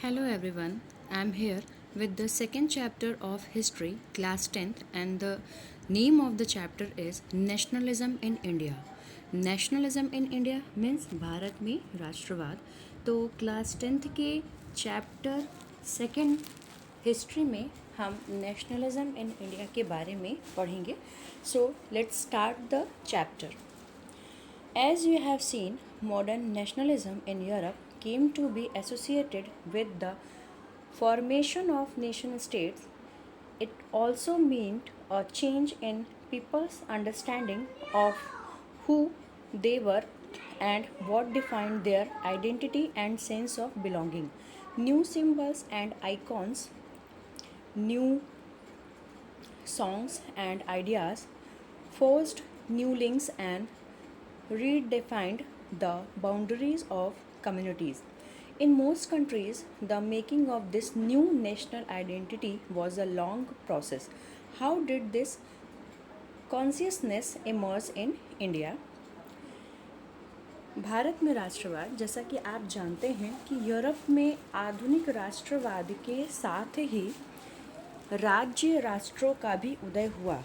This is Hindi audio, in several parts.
Hello everyone, I am here with the second chapter of History, class 10th, and the name of the chapter is Nationalism in India. Nationalism in India means Bharat में राष्ट्रवाद. तो क्लास 10th के चैप्टर सेकंड हिस्ट्री में हम नेशनलिज्म इन इंडिया के बारे में पढ़ेंगे. So let's start the chapter. As you have seen, modern nationalism in Europe came to be associated with the formation of nation states. It also meant a change in people's understanding of who they were and what defined their identity and sense of belonging. New symbols and icons, new songs and ideas forced new links and redefined the boundaries of communities. In most countries, the making of this new national identity was a long process. How did this consciousness emerge in India? Bharat में राष्ट्रवाद, जैसा कि आप जानते हैं कि यूरोप में आधुनिक राष्ट्रवाद के साथ ही राज्य राष्ट्रों का भी उदय हुआ.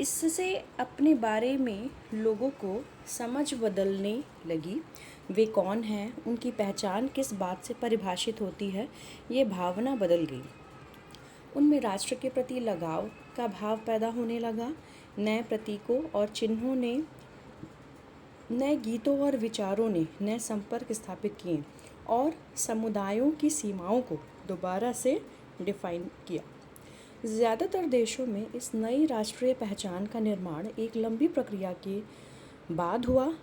इससे अपने बारे में लोगों को समझ बदलने लगी. वे कौन हैं, उनकी पहचान किस बात से परिभाषित होती है, ये भावना बदल गई. उनमें राष्ट्र के प्रति लगाव का भाव पैदा होने लगा. नए प्रतीकों और चिन्हों ने, नए गीतों और विचारों ने नए संपर्क स्थापित किए और समुदायों की सीमाओं को दोबारा से डिफाइन किया. ज़्यादातर देशों में इस नई राष्ट्रीय पहचान का निर्माण एक लंबी प्रक्रिया के बाद हुआ.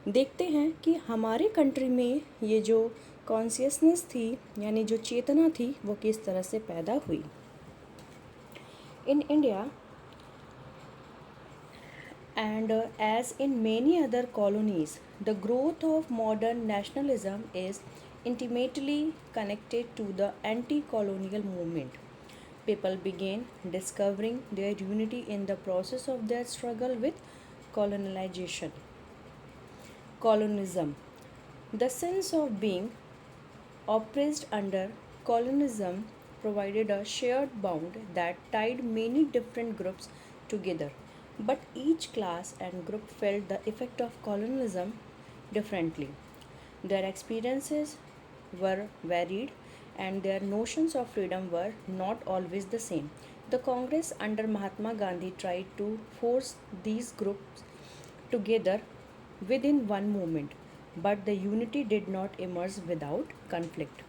देखते हैं कि हमारे कंट्री में ये जो कॉन्शियसनेस थी, यानी जो चेतना थी, वो किस तरह से पैदा हुई. In India and as in many other colonies, the growth of modern nationalism is intimately connected to the anti-colonial movement. People began discovering their unity in the process of their struggle with colonialism. The sense of being oppressed under colonialism provided a shared bond that tied many different groups together. But each class and group felt the effect of colonialism differently. Their experiences were varied and their notions of freedom were not always the same. The Congress under Mahatma Gandhi tried to force these groups together within one movement, but the unity did not emerge without conflict.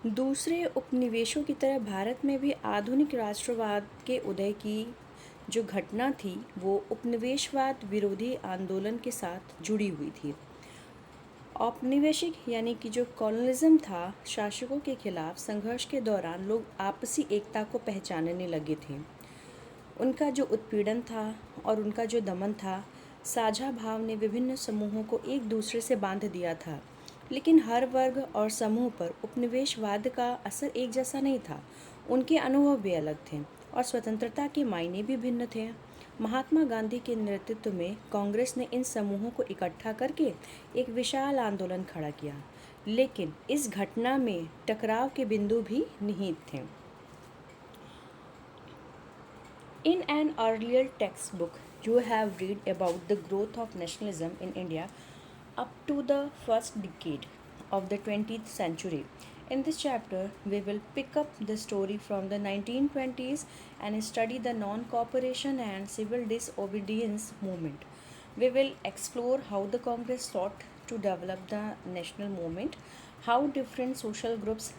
दूसरे उपनिवेशों की तरह भारत में भी आधुनिक राष्ट्रवाद के उदय की जो घटना थी वो उपनिवेशवाद विरोधी आंदोलन के साथ जुड़ी हुई थी. औपनिवेशिक यानी कि जो कॉलोनिज्म था, शासकों के खिलाफ संघर्ष के दौरान लोग आपसी एकता को पहचानने लगे थे. उनका जो उत्पीड़न था और उनका जो दमन था, साझा भाव ने विभिन्न समूहों को एक दूसरे से बांध दिया था. लेकिन हर वर्ग और समूह पर उपनिवेशवाद का असर एक जैसा नहीं था. उनके अनुभव भी अलग थे और स्वतंत्रता के मायने भी भिन्न थे. महात्मा गांधी के नेतृत्व में कांग्रेस ने इन समूहों को इकट्ठा करके एक विशाल आंदोलन खड़ा किया. लेकिन इस घटना में टकराव के बिंदु भी निहित थे. In an earlier textbook, you have read about the growth of nationalism in India up to the first decade of the 20th century. In this chapter, we will pick up the story from the 1920s and study the non-cooperation and civil disobedience movement. We will explore how the Congress sought to develop the national movement, how different social groups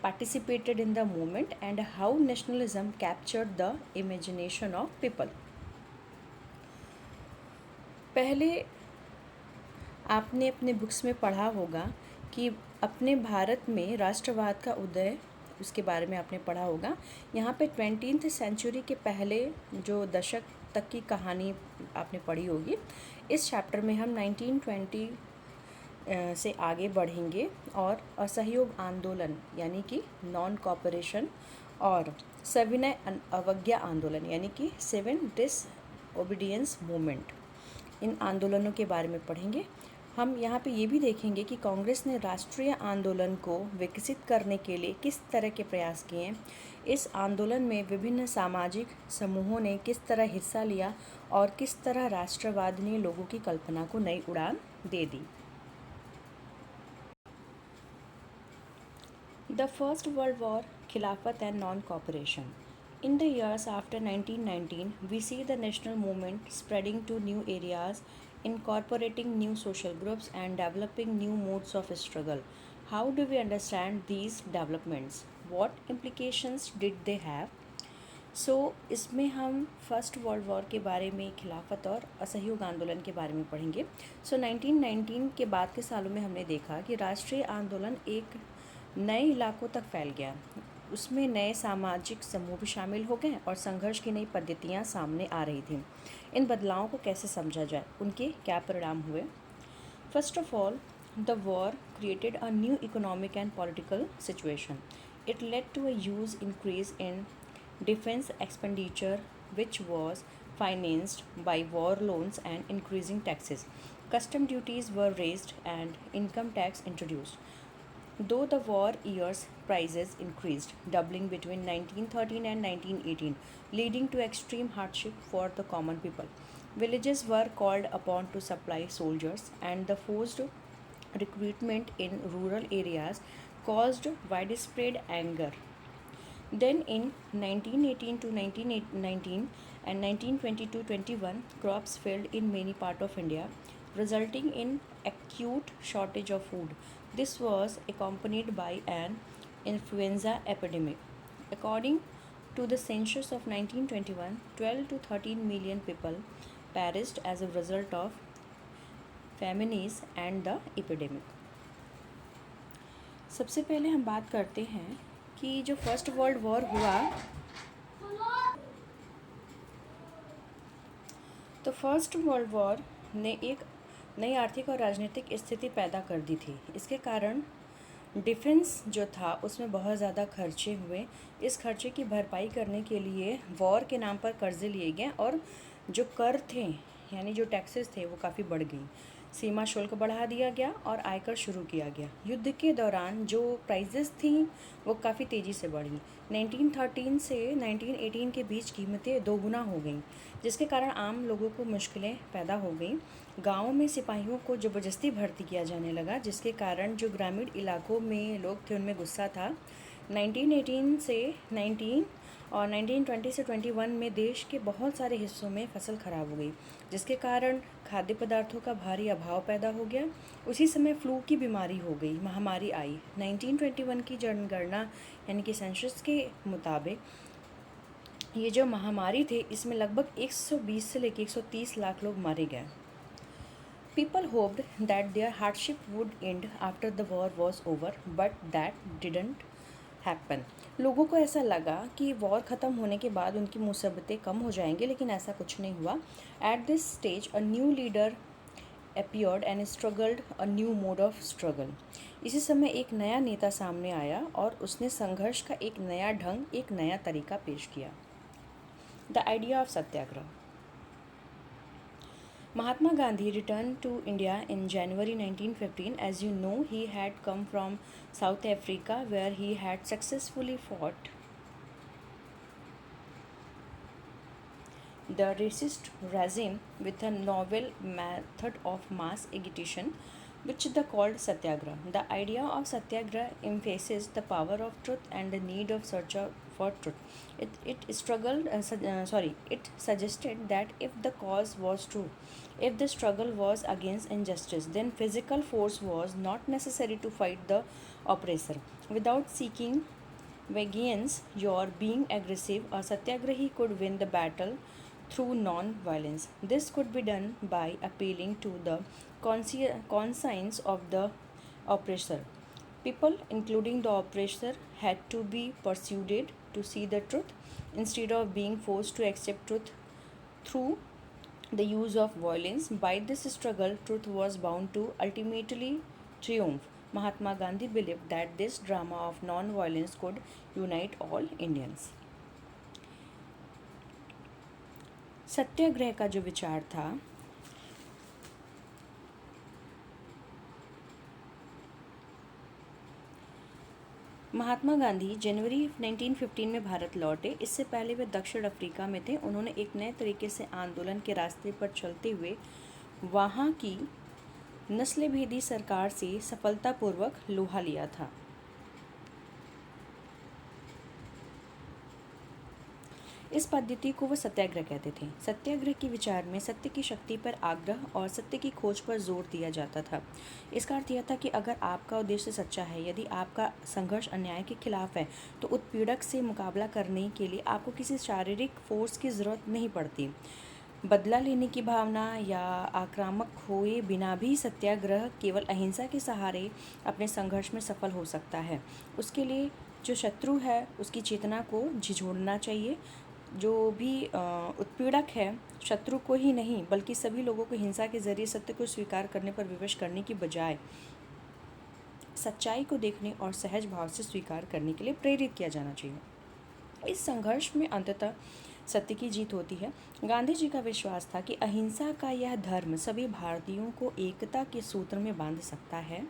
participated in the movement, and how nationalism captured the imagination of people. पहले आपने अपने बुक्स में पढ़ा होगा कि अपने भारत में राष्ट्रवाद का उदय, उसके बारे में आपने पढ़ा होगा. यहाँ पे 20th सेंचुरी के पहले जो दशक तक की कहानी आपने पढ़ी होगी. इस चैप्टर में हम 1920 से आगे बढ़ेंगे और असहयोग आंदोलन यानी कि नॉन कॉपरेशन और सविनय अवज्ञा आंदोलन यानी कि सिविल डिसओबीडियंस मूवमेंट, इन आंदोलनों के बारे में पढ़ेंगे. हम यहाँ पे ये भी देखेंगे कि कांग्रेस ने राष्ट्रीय आंदोलन को विकसित करने के लिए किस तरह के प्रयास किए हैं, इस आंदोलन में विभिन्न सामाजिक समूहों ने किस तरह हिस्सा लिया और किस तरह राष्ट्रवाद ने लोगों की कल्पना को नई उड़ान दे दी। The First World War, Khilafat and Non-Cooperation. In the years after 1919, we see the national movement spreading to new areas, incorporating new social groups and developing new modes of struggle. How do we understand these developments? What implications did they have? इसमें हम फर्स्ट वर्ल्ड वॉर के बारे में, खिलाफत और असहयोग आंदोलन के बारे में पढ़ेंगे। 1919 के बाद के सालों में हमने देखा कि राष्ट्रीय आंदोलन एक नए इलाकों तक फैल गया। उसमें नए सामाजिक समूह भी शामिल हो गए और संघर्ष की नई पद्धतियाँ सामने आ रही थी। इन बदलावों को कैसे समझा जाए, उनके क्या परिणाम हुए? First of all, the war created a new economic and political situation. It led to a huge increase in defense expenditure, which was financed by war loans and increasing taxes. Custom duties were raised and income tax introduced. Though the war years, prices increased, doubling between 1913 and 1918, leading to extreme hardship for the common people. Villages were called upon to supply soldiers, and the forced recruitment in rural areas caused widespread anger. Then in 1918 to 1919 and 1920 to 21, crops failed in many parts of India, resulting in acute shortage of food. This was accompanied by an influenza epidemic. According to the census of 1921, 12 to 13 million people perished as a result of famines and the epidemic. सबसे पहले हम बात करते हैं कि जो फर्स्ट वर्ल्ड वॉर हुआ, तो फर्स्ट वर्ल्ड वॉर ने एक नई आर्थिक और राजनीतिक स्थिति पैदा कर दी थी। इसके कारण डिफेंस जो था उसमें बहुत ज़्यादा खर्चे हुए। इस खर्चे की भरपाई करने के लिए वॉर के नाम पर कर्जे लिए गए और जो कर थे यानी जो टैक्सेस थे वो काफ़ी बढ़ गई। सीमा शुल्क बढ़ा दिया गया और आयकर शुरू किया गया। युद्ध के दौरान जो प्राइजेस थी वो काफ़ी तेज़ी से बढ़ी। 1913 से 1918 के बीच कीमतें दोगुना हो गई, जिसके कारण आम लोगों को मुश्किलें पैदा हो गई। गाँव में सिपाहियों को ज़बरदस्ती भर्ती किया जाने लगा, जिसके कारण जो ग्रामीण इलाकों में लोग थे उनमें गुस्सा था। 1918 से 19 और 1920 से 21 में देश के बहुत सारे हिस्सों में फसल खराब हो गई, जिसके कारण खाद्य पदार्थों का भारी अभाव पैदा हो गया। उसी समय फ्लू की बीमारी हो गई, महामारी आई। 1921 की जनगणना यानी कि सेंसस के मुताबिक ये जो महामारी थे इसमें लगभग 120 से लेकर 130 लाख लोग मारे गए। People hoped that their hardship would end after the war was over, but that didn't happen. लोगों को ऐसा लगा कि वॉर ख़त्म होने के बाद उनकी मुसीबतें कम हो जाएंगी, लेकिन ऐसा कुछ नहीं हुआ। At this stage, a new leader appeared and struggled a new mode of struggle. इसी समय एक नया नेता सामने आया और उसने संघर्ष का एक नया ढंग, एक नया तरीका पेश किया। The idea of Satyagraha. Mahatma Gandhi returned to India in January 1915. As you know, he had come from South Africa, where he had successfully fought the racist regime with a novel method of mass agitation, which they called Satyagraha. The idea of Satyagraha emphasizes the power of truth and the need of search for truth. It suggested that if the cause was true, if the struggle was against injustice, then physical force was not necessary to fight the oppressor. Without seeking vengeance or being aggressive, a satyagrahi could win the battle through non-violence. This could be done by appealing to the conscience of the oppressor. People, including the oppressor, had to be persuaded to see the truth instead of being forced to accept truth through the use of violence. By this struggle, truth was bound to ultimately triumph. Mahatma Gandhi believed that this drama of non-violence could unite all Indians. सत्याग्रह का जो विचार था महात्मा गांधी जनवरी 1915 में भारत लौटे। इससे पहले वे दक्षिण अफ्रीका में थे। उन्होंने एक नए तरीके से आंदोलन के रास्ते पर चलते हुए वहाँ की नस्लभेदी सरकार से सफलतापूर्वक लोहा लिया था। इस पद्धति को वो सत्याग्रह कहते थे। सत्याग्रह के विचार में सत्य की शक्ति पर आग्रह और सत्य की खोज पर जोर दिया जाता था। इसका अर्थ यह था कि अगर आपका उद्देश्य सच्चा है, यदि आपका संघर्ष अन्याय के खिलाफ है, तो उत्पीड़क से मुकाबला करने के लिए आपको किसी शारीरिक फोर्स की ज़रूरत नहीं पड़ती। बदला लेने की भावना या आक्रामक हुए बिना भी सत्याग्रह केवल अहिंसा के सहारे अपने संघर्ष में सफल हो सकता है। उसके लिए जो शत्रु है उसकी चेतना को झिझोड़ना चाहिए। जो भी उत्पीड़क है, शत्रु को ही नहीं बल्कि सभी लोगों को हिंसा के जरिए सत्य को स्वीकार करने पर विवश करने की बजाय सच्चाई को देखने और सहज भाव से स्वीकार करने के लिए प्रेरित किया जाना चाहिए। इस संघर्ष में अंततः सत्य की जीत होती है। गांधी जी का विश्वास था कि अहिंसा का यह धर्म सभी भारतीयों को एकता के सूत्र में बांध सकता है।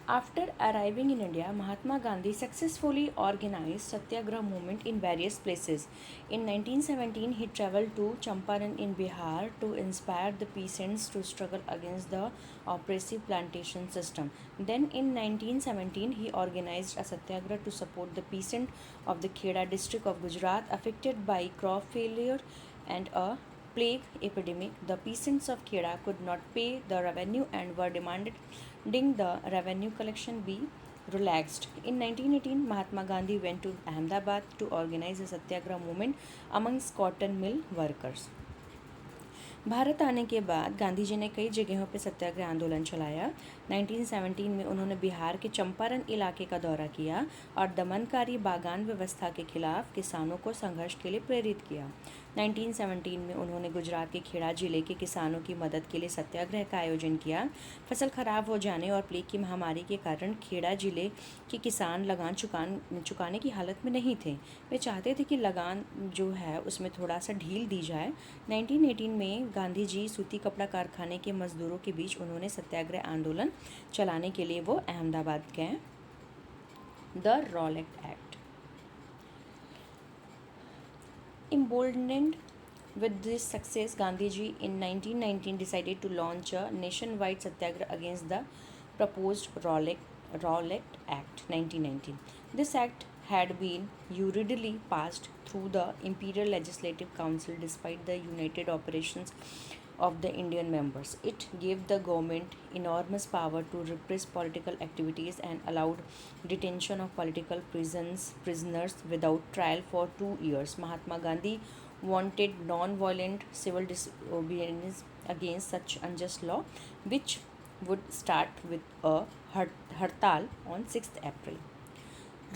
After arriving in India, Mahatma Gandhi successfully organized Satyagrah movement in various places. In 1917, he traveled to Champaran in Bihar to inspire the peasants to struggle against the oppressive plantation system. Then in 1917, he organized a Satyagrah to support the peasant of the Kheda district of Gujarat affected by crop failure and a plague epidemic. The peasants of Kheda could not pay the revenue and were demanding the revenue collection be relaxed. In 1918, Mahatma Gandhi went to Ahmedabad to organize a Satyagrah movement amongst cotton mill workers. Bharat आने के बाद गांधी जी ने कई जगहों पर सत्याग्रह आंदोलन चलाया। 1917 में उन्होंने बिहार के चंपारण इलाके का दौरा किया और दमनकारी बागान व्यवस्था के खिलाफ किसानों को संघर्ष के लिए प्रेरित किया। 1917 में उन्होंने गुजरात के खेड़ा जिले के किसानों की मदद के लिए सत्याग्रह का आयोजन किया। फसल खराब हो जाने और प्लेग की महामारी के कारण खेड़ा जिले के किसान लगान चुकाने की हालत में नहीं थे। वे चाहते थे कि लगान जो है उसमें थोड़ा सा ढील दी जाए। 1918 में गांधी जी सूती कपड़ा कारखाने के मजदूरों के बीच उन्होंने सत्याग्रह आंदोलन चलाने के लिए वो अहमदाबाद गए। The Rowlatt act. Emboldened with this success, Gandhiji in 1919 decided to launch a nationwide satyagrah against the proposed Rowlatt Act 1919. This act had been hurriedly passed through the Imperial Legislative Council despite the united operations of the Indian members. It gave the government enormous power to repress political activities and allowed detention of political prisoners without trial for 2 years. Mahatma Gandhi wanted non-violent civil disobedience against such unjust law, which would start with a hartal on 6th April.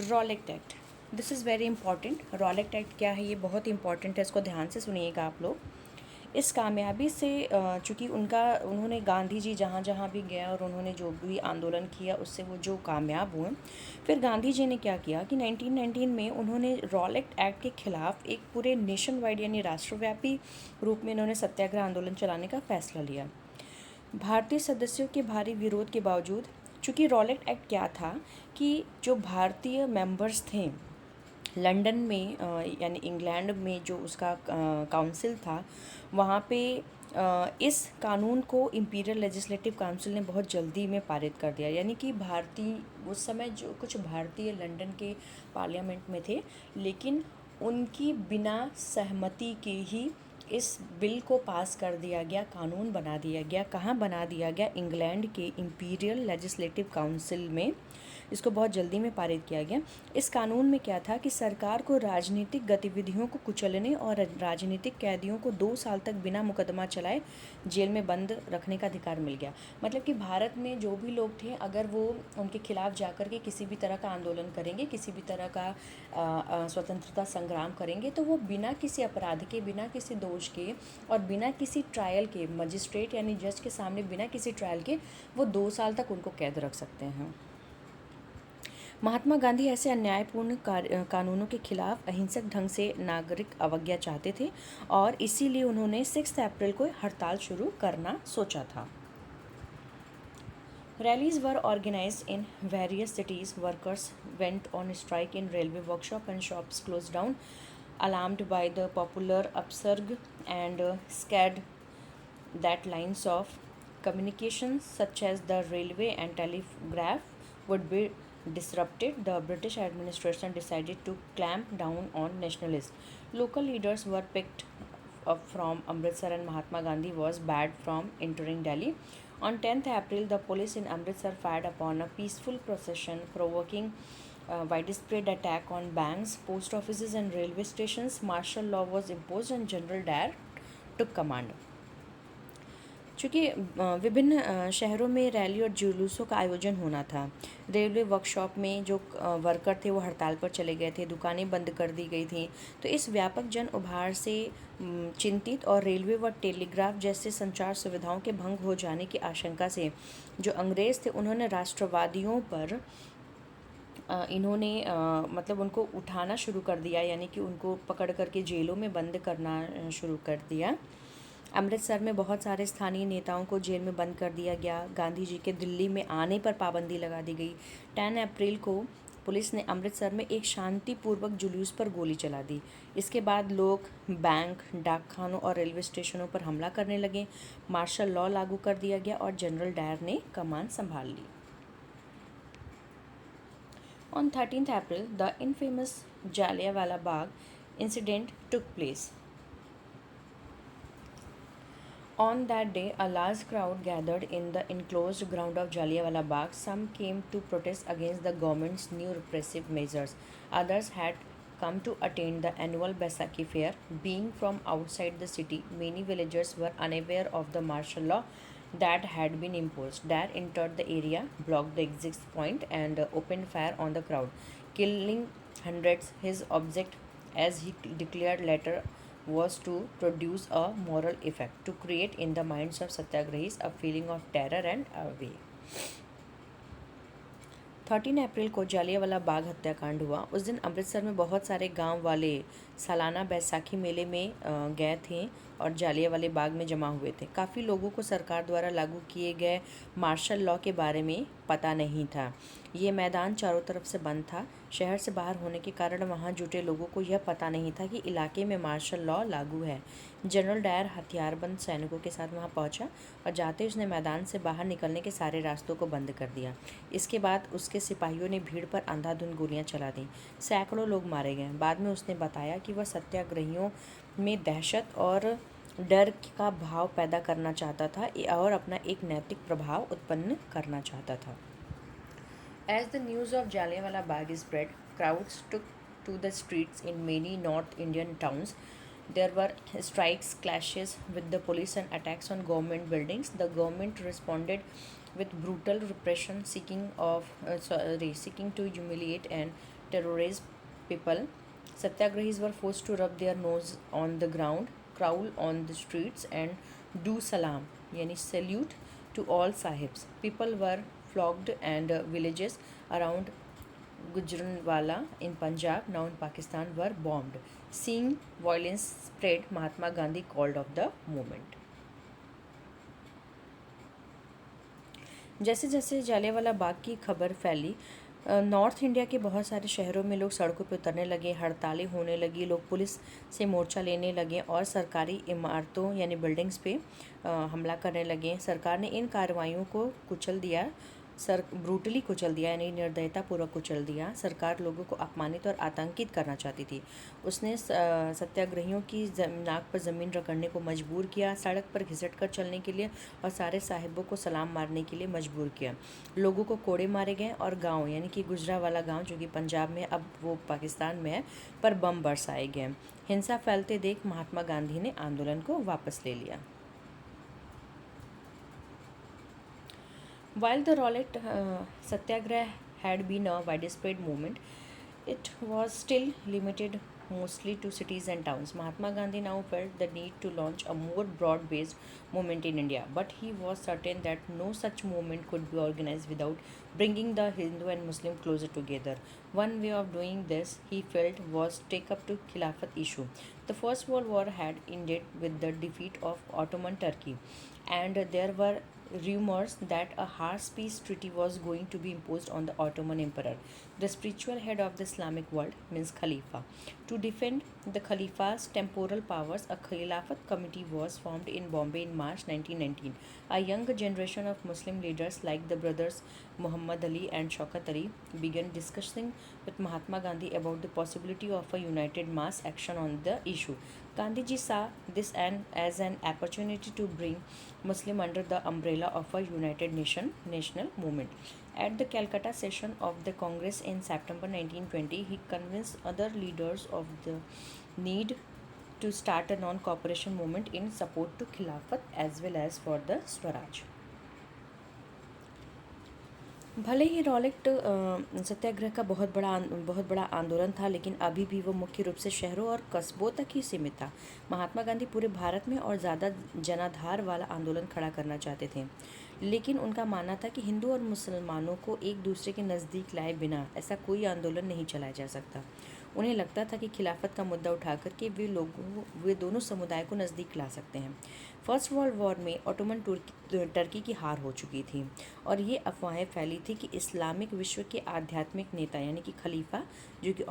Rowlatt act, this is very important. Rowlatt act क्या है, ये बहुत इंपॉर्टेंट है, इसको ध्यान से सुनिएगा आप लोग। इस कामयाबी से चूँकि उन्होंने गांधी जी जहाँ जहाँ भी गए और उन्होंने जो भी आंदोलन किया उससे वो जो कामयाब हुए, फिर गांधी जी ने क्या किया कि 1919 में उन्होंने रॉलेट एक्ट के ख़िलाफ़ एक पूरे नेशन वाइड यानी राष्ट्रव्यापी रूप में इन्होंने सत्याग्रह आंदोलन चलाने का फ़ैसला लिया। भारतीय सदस्यों के भारी विरोध के बावजूद, चूँकि रॉलेट एक्ट क्या था कि जो भारतीय मेंबर्स थे लंदन में यानी इंग्लैंड में जो उसका काउंसिल था, वहाँ पे इस कानून को इंपीरियल लेजिस्लेटिव काउंसिल ने बहुत जल्दी में पारित कर दिया। यानी कि भारतीय उस समय जो कुछ भारतीय लंदन के पार्लियामेंट में थे, लेकिन उनकी बिना सहमति के ही इस बिल को पास कर दिया गया, कानून बना दिया गया। कहाँ बना दिया गया? इंग्लैंड के इंपीरियल लेजिस्लेटिव काउंसिल में इसको बहुत जल्दी में पारित किया गया। इस कानून में क्या था कि सरकार को राजनीतिक गतिविधियों को कुचलने और राजनीतिक कैदियों को 2 साल तक बिना मुकदमा चलाए जेल में बंद रखने का अधिकार मिल गया। मतलब कि भारत में जो भी लोग थे, अगर वो उनके खिलाफ़ जाकर के किसी भी तरह का आंदोलन करेंगे, किसी भी तरह का स्वतंत्रता संग्राम करेंगे, तो वो बिना किसी अपराध के, बिना किसी दोष के और बिना किसी ट्रायल के, मजिस्ट्रेट यानी जज के सामने बिना किसी ट्रायल के वो 2 साल तक उनको कैद रख सकते हैं। महात्मा गांधी ऐसे अन्यायपूर्ण कानूनों के खिलाफ अहिंसक ढंग से नागरिक अवज्ञा चाहते थे और इसीलिए उन्होंने 6 अप्रैल को हड़ताल शुरू करना सोचा था। Rallies were organized in various cities. Workers went on strike in railway workshop and shops closed down, alarmed by the popular upsurge and scared that lines of communications such as the railway and telegraph would be disrupted. The British administration decided to clamp down on nationalists. Local leaders were picked up from Amritsar and Mahatma Gandhi was banned from entering Delhi. On 10th April, the police in Amritsar fired upon a peaceful procession, provoking widespread attack on banks, post offices, and railway stations. Martial law was imposed and General Dyer took command. चूँकि विभिन्न शहरों में रैली और जुलूसों का आयोजन होना था। रेलवे वर्कशॉप में जो वर्कर थे वो हड़ताल पर चले गए थे, दुकानें बंद कर दी गई थी। तो इस व्यापक जन उभार से चिंतित और रेलवे व टेलीग्राफ जैसे संचार सुविधाओं के भंग हो जाने की आशंका से जो अंग्रेज़ थे उन्होंने राष्ट्रवादियों पर इन्होंने मतलब उनको उठाना शुरू कर दिया, यानी कि उनको पकड़ करके जेलों में बंद करना शुरू कर दिया। अमृतसर में बहुत सारे स्थानीय नेताओं को जेल में बंद कर दिया गया। गांधी जी के दिल्ली में आने पर पाबंदी लगा दी गई। 10 अप्रैल को पुलिस ने अमृतसर में एक शांतिपूर्वक जुलूस पर गोली चला दी। इसके बाद लोग बैंक, डाकखानों और रेलवे स्टेशनों पर हमला करने लगे। मार्शल लॉ लागू कर दिया गया और जनरल डायर ने कमान संभाल ली। On 13th April, the infamous Jallianwala Bagh incident took place. On that day, a large crowd gathered in the enclosed ground of Jallianwala Bagh. Some came to protest against the government's new repressive measures. Others had come to attend the annual Baisakhi fair. Being from outside the city, many villagers were unaware of the martial law that had been imposed. Dare entered the area, blocked the exit point, and opened fire on the crowd, killing hundreds. His object, as he declared later, was to produce a moral effect, to create in the minds of satyagrahis a feeling of terror and awe. 13 अप्रैल को जालियांवाला बाग हत्याकांड हुआ। उस दिन अमृतसर में बहुत सारे गांव वाले सालाना बैसाखी मेले में गए थे और जालियांवाले बाग में जमा हुए थे। काफ़ी लोगों को सरकार द्वारा लागू किए गए मार्शल लॉ के बारे में पता नहीं था। ये मैदान चारों तरफ से बंद था। शहर से बाहर होने के कारण वहाँ जुटे लोगों को यह पता नहीं था कि इलाके में मार्शल लॉ लागू है। जनरल डायर हथियारबंद सैनिकों के साथ वहाँ पहुँचा और जाते उसने मैदान से बाहर निकलने के सारे रास्तों को बंद कर दिया। इसके बाद उसके सिपाहियों ने भीड़ पर अंधाधुंध गोलियां चला दी। सैकड़ों लोग मारे गए। बाद में उसने बताया कि वह सत्याग्रहियों में दहशत और डर का भाव पैदा करना चाहता था और अपना एक नैतिक प्रभाव उत्पन्न करना चाहता था। As the news of Jallianwala Bagh spread, crowds took to the streets in many North Indian towns. There were strikes, clashes with the police, and attacks on government buildings. The government responded with brutal repression, seeking to humiliate and terrorize people. Satyagrahis were forced to rub their nose on the ground, crawl on the streets, and do salam, yani salute, to all sahibs. People were flogged and villages around Gujranwala in Punjab, now in Pakistan, were bombed. Seeing violence spread, Mahatma Gandhi called off the movement. जैसे जैसे जालियांवाला बाग की खबर फैली, नॉर्थ इंडिया के बहुत सारे शहरों में लोग सड़कों पर उतरने लगे, हड़तालें होने लगी, लोग पुलिस से मोर्चा लेने लगे और सरकारी इमारतों यानी बिल्डिंग्स पे हमला करने लगे। सरकार ने इन कार्रवाइयों को कुचल दिया, ब्रूटली कुचल दिया, यानी निर्दयतापूर्वक कुचल दिया। सरकार लोगों को अपमानित और आतंकित करना चाहती थी। उसने सत्याग्रहियों की नाक पर ज़मीन रगड़ने को मजबूर किया, सड़क पर घिसट कर चलने के लिए और सारे साहिबों को सलाम मारने के लिए मजबूर किया। लोगों को कोड़े मारे गए और गांव यानी कि गुजरावाला गांव जो कि पंजाब में, अब वो पाकिस्तान में है, पर बम बरसाए गए। हिंसा फैलते देख महात्मा गांधी ने आंदोलन को वापस ले लिया। While the Rowlatt Satyagraha had been a widespread movement, it was still limited mostly to cities and towns. Mahatma Gandhi now felt the need to launch a more broad-based movement in India, but he was certain that no such movement could be organized without bringing the Hindu and Muslim closer together. One way of doing this, he felt, was take up to Khilafat issue. The First World War had ended with the defeat of Ottoman Turkey, and there were rumors that a harsh peace treaty was going to be imposed on the Ottoman Emperor, the spiritual head of the Islamic world, means Khalifa. To defend the Khalifa's temporal powers, a Khilafat committee was formed in Bombay in March 1919. A younger generation of Muslim leaders like the brothers Muhammad Ali and Shaukat Ali began discussing with Mahatma Gandhi about the possibility of a united mass action on the issue. Gandhiji saw this as an opportunity to bring Muslim under the umbrella of a united national movement. At the Calcutta session of the Congress in September 1920, he convinced other leaders of the need to start a non-cooperation movement in support to Khilafat as well as for the Swaraj. भले ही रॉलेट सत्याग्रह का बहुत बड़ा आंदोलन था, लेकिन अभी भी वो मुख्य रूप से शहरों और कस्बों तक ही सीमित था। महात्मा गांधी पूरे भारत में और ज़्यादा जनाधार वाला आंदोलन खड़ा करना चाहते थे, लेकिन उनका मानना था कि हिंदू और मुसलमानों को एक दूसरे के नज़दीक लाए बिना ऐसा कोई आंदोलन नहीं चलाया जा सकता। उन्हें लगता था कि खिलाफत का मुद्दा उठाकर के वे दोनों समुदाय को नज़दीक ला सकते हैं। फर्स्ट वर्ल्ड वॉर में ऑटोमन टर्की की हार हो चुकी थी और ये अफवाहें फैली थी कि इस्लामिक विश्व के आध्यात्मिक नेता यानी कि खलीफा, जो कि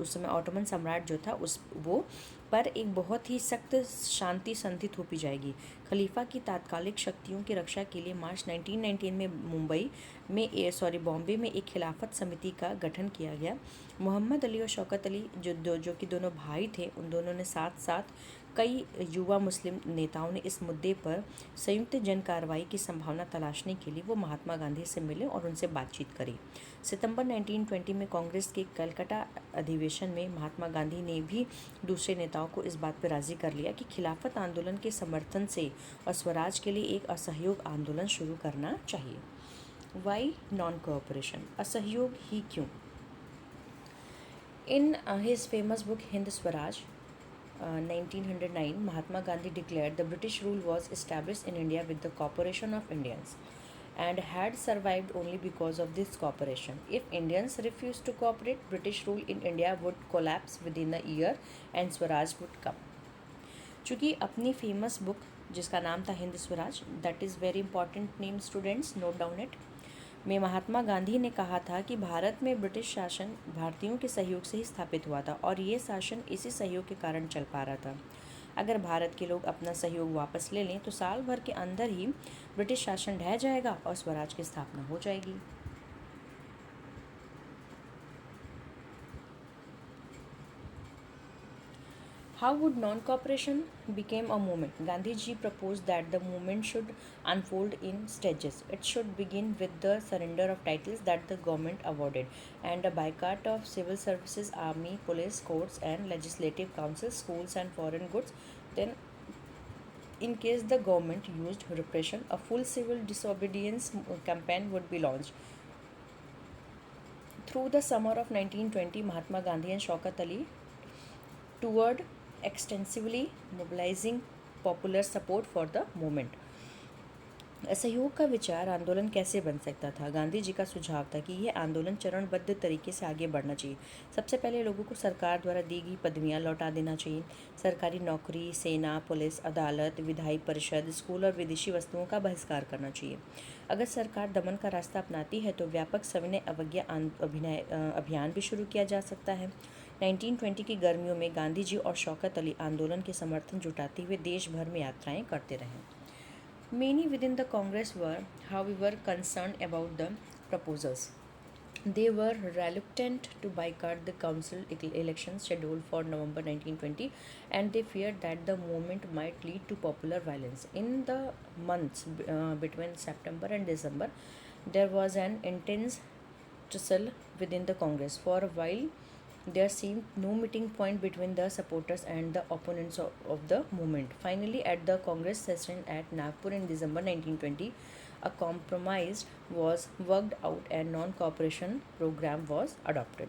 उस समय ऑटोमन सम्राट जो था उस वो पर एक बहुत ही सख्त शांति संधि थोपी जाएगी। खलीफा की तात्कालिक शक्तियों की रक्षा के लिए मार्च 1919 में बॉम्बे में एक खिलाफत समिति का गठन किया गया। मोहम्मद अली और शौकत अली जो कि दोनों भाई थे, उन दोनों ने साथ साथ कई युवा मुस्लिम नेताओं ने इस मुद्दे पर संयुक्त जन कार्रवाई की संभावना तलाशने के लिए वो महात्मा गांधी से मिले और उनसे बातचीत करी। सितंबर 1920 में कांग्रेस के कलकत्ता अधिवेशन में महात्मा गांधी ने भी दूसरे नेताओं को इस बात पर राजी कर लिया कि खिलाफत आंदोलन के समर्थन से और स्वराज के लिए एक असहयोग आंदोलन शुरू करना चाहिए। वाई नॉन कोऑपरेशन, असहयोग ही क्यों? In his famous book Hind Swaraj, 1909, Mahatma Gandhi declared the British rule was established in India with the cooperation of Indians and had survived only because of this cooperation. If Indians refused to cooperate, British rule in India would collapse within a year and Swaraj would come. चूँकि अपनी फेमस बुक जिसका नाम था Hind Swaraj, that is very important name students, note down it, में महात्मा गांधी ने कहा था कि भारत में ब्रिटिश शासन भारतीयों के सहयोग से ही स्थापित हुआ था और ये शासन इसी सहयोग के कारण चल पा रहा था। अगर भारत के लोग अपना सहयोग वापस ले लें तो साल भर के अंदर ही ब्रिटिश शासन ढह जाएगा और स्वराज की स्थापना हो जाएगी। How would non-cooperation become a movement? Gandhi ji proposed that the movement should unfold in stages. It should begin with the surrender of titles that the government awarded and a boycott of civil services, army, police, courts and legislative councils, schools and foreign goods. Then in case the government used repression, a full civil disobedience campaign would be launched. Through the summer of 1920, Mahatma Gandhi and Shaukat Ali toured extensively, mobilizing popular support for the movement. असहयोग का विचार आंदोलन कैसे बन सकता था? गांधी जी का सुझाव था कि यह आंदोलन चरणबद्ध तरीके से आगे बढ़ना चाहिए। सबसे पहले लोगों को सरकार द्वारा दी गई पदवियां लौटा देना चाहिए। सरकारी नौकरी, सेना, पुलिस, अदालत, विधायी परिषद, स्कूल और विदेशी वस्तुओं का बहिष्कार करना चाहिए। अगर सरकार दमन का रास्ता अपनाती है तो व्यापक सविनय अवज्ञा अभियान भी शुरू किया जा सकता है। 1920 की गर्मियों में गांधी जी और शौकत अली आंदोलन के समर्थन जुटाते हुए देश भर में यात्राएं करते रहे। Many within the Congress were, however, concerned about the proposals. They were reluctant to boycott the council elections scheduled for November 1920, and they feared that the movement might lead to popular violence. In the months between September and December, there was an intense tussle within the Congress. For a while, there seemed no meeting point between the supporters and the opponents of the movement. Finally, at the Congress session at Nagpur in December 1920, a compromise was worked out and non-cooperation program was adopted.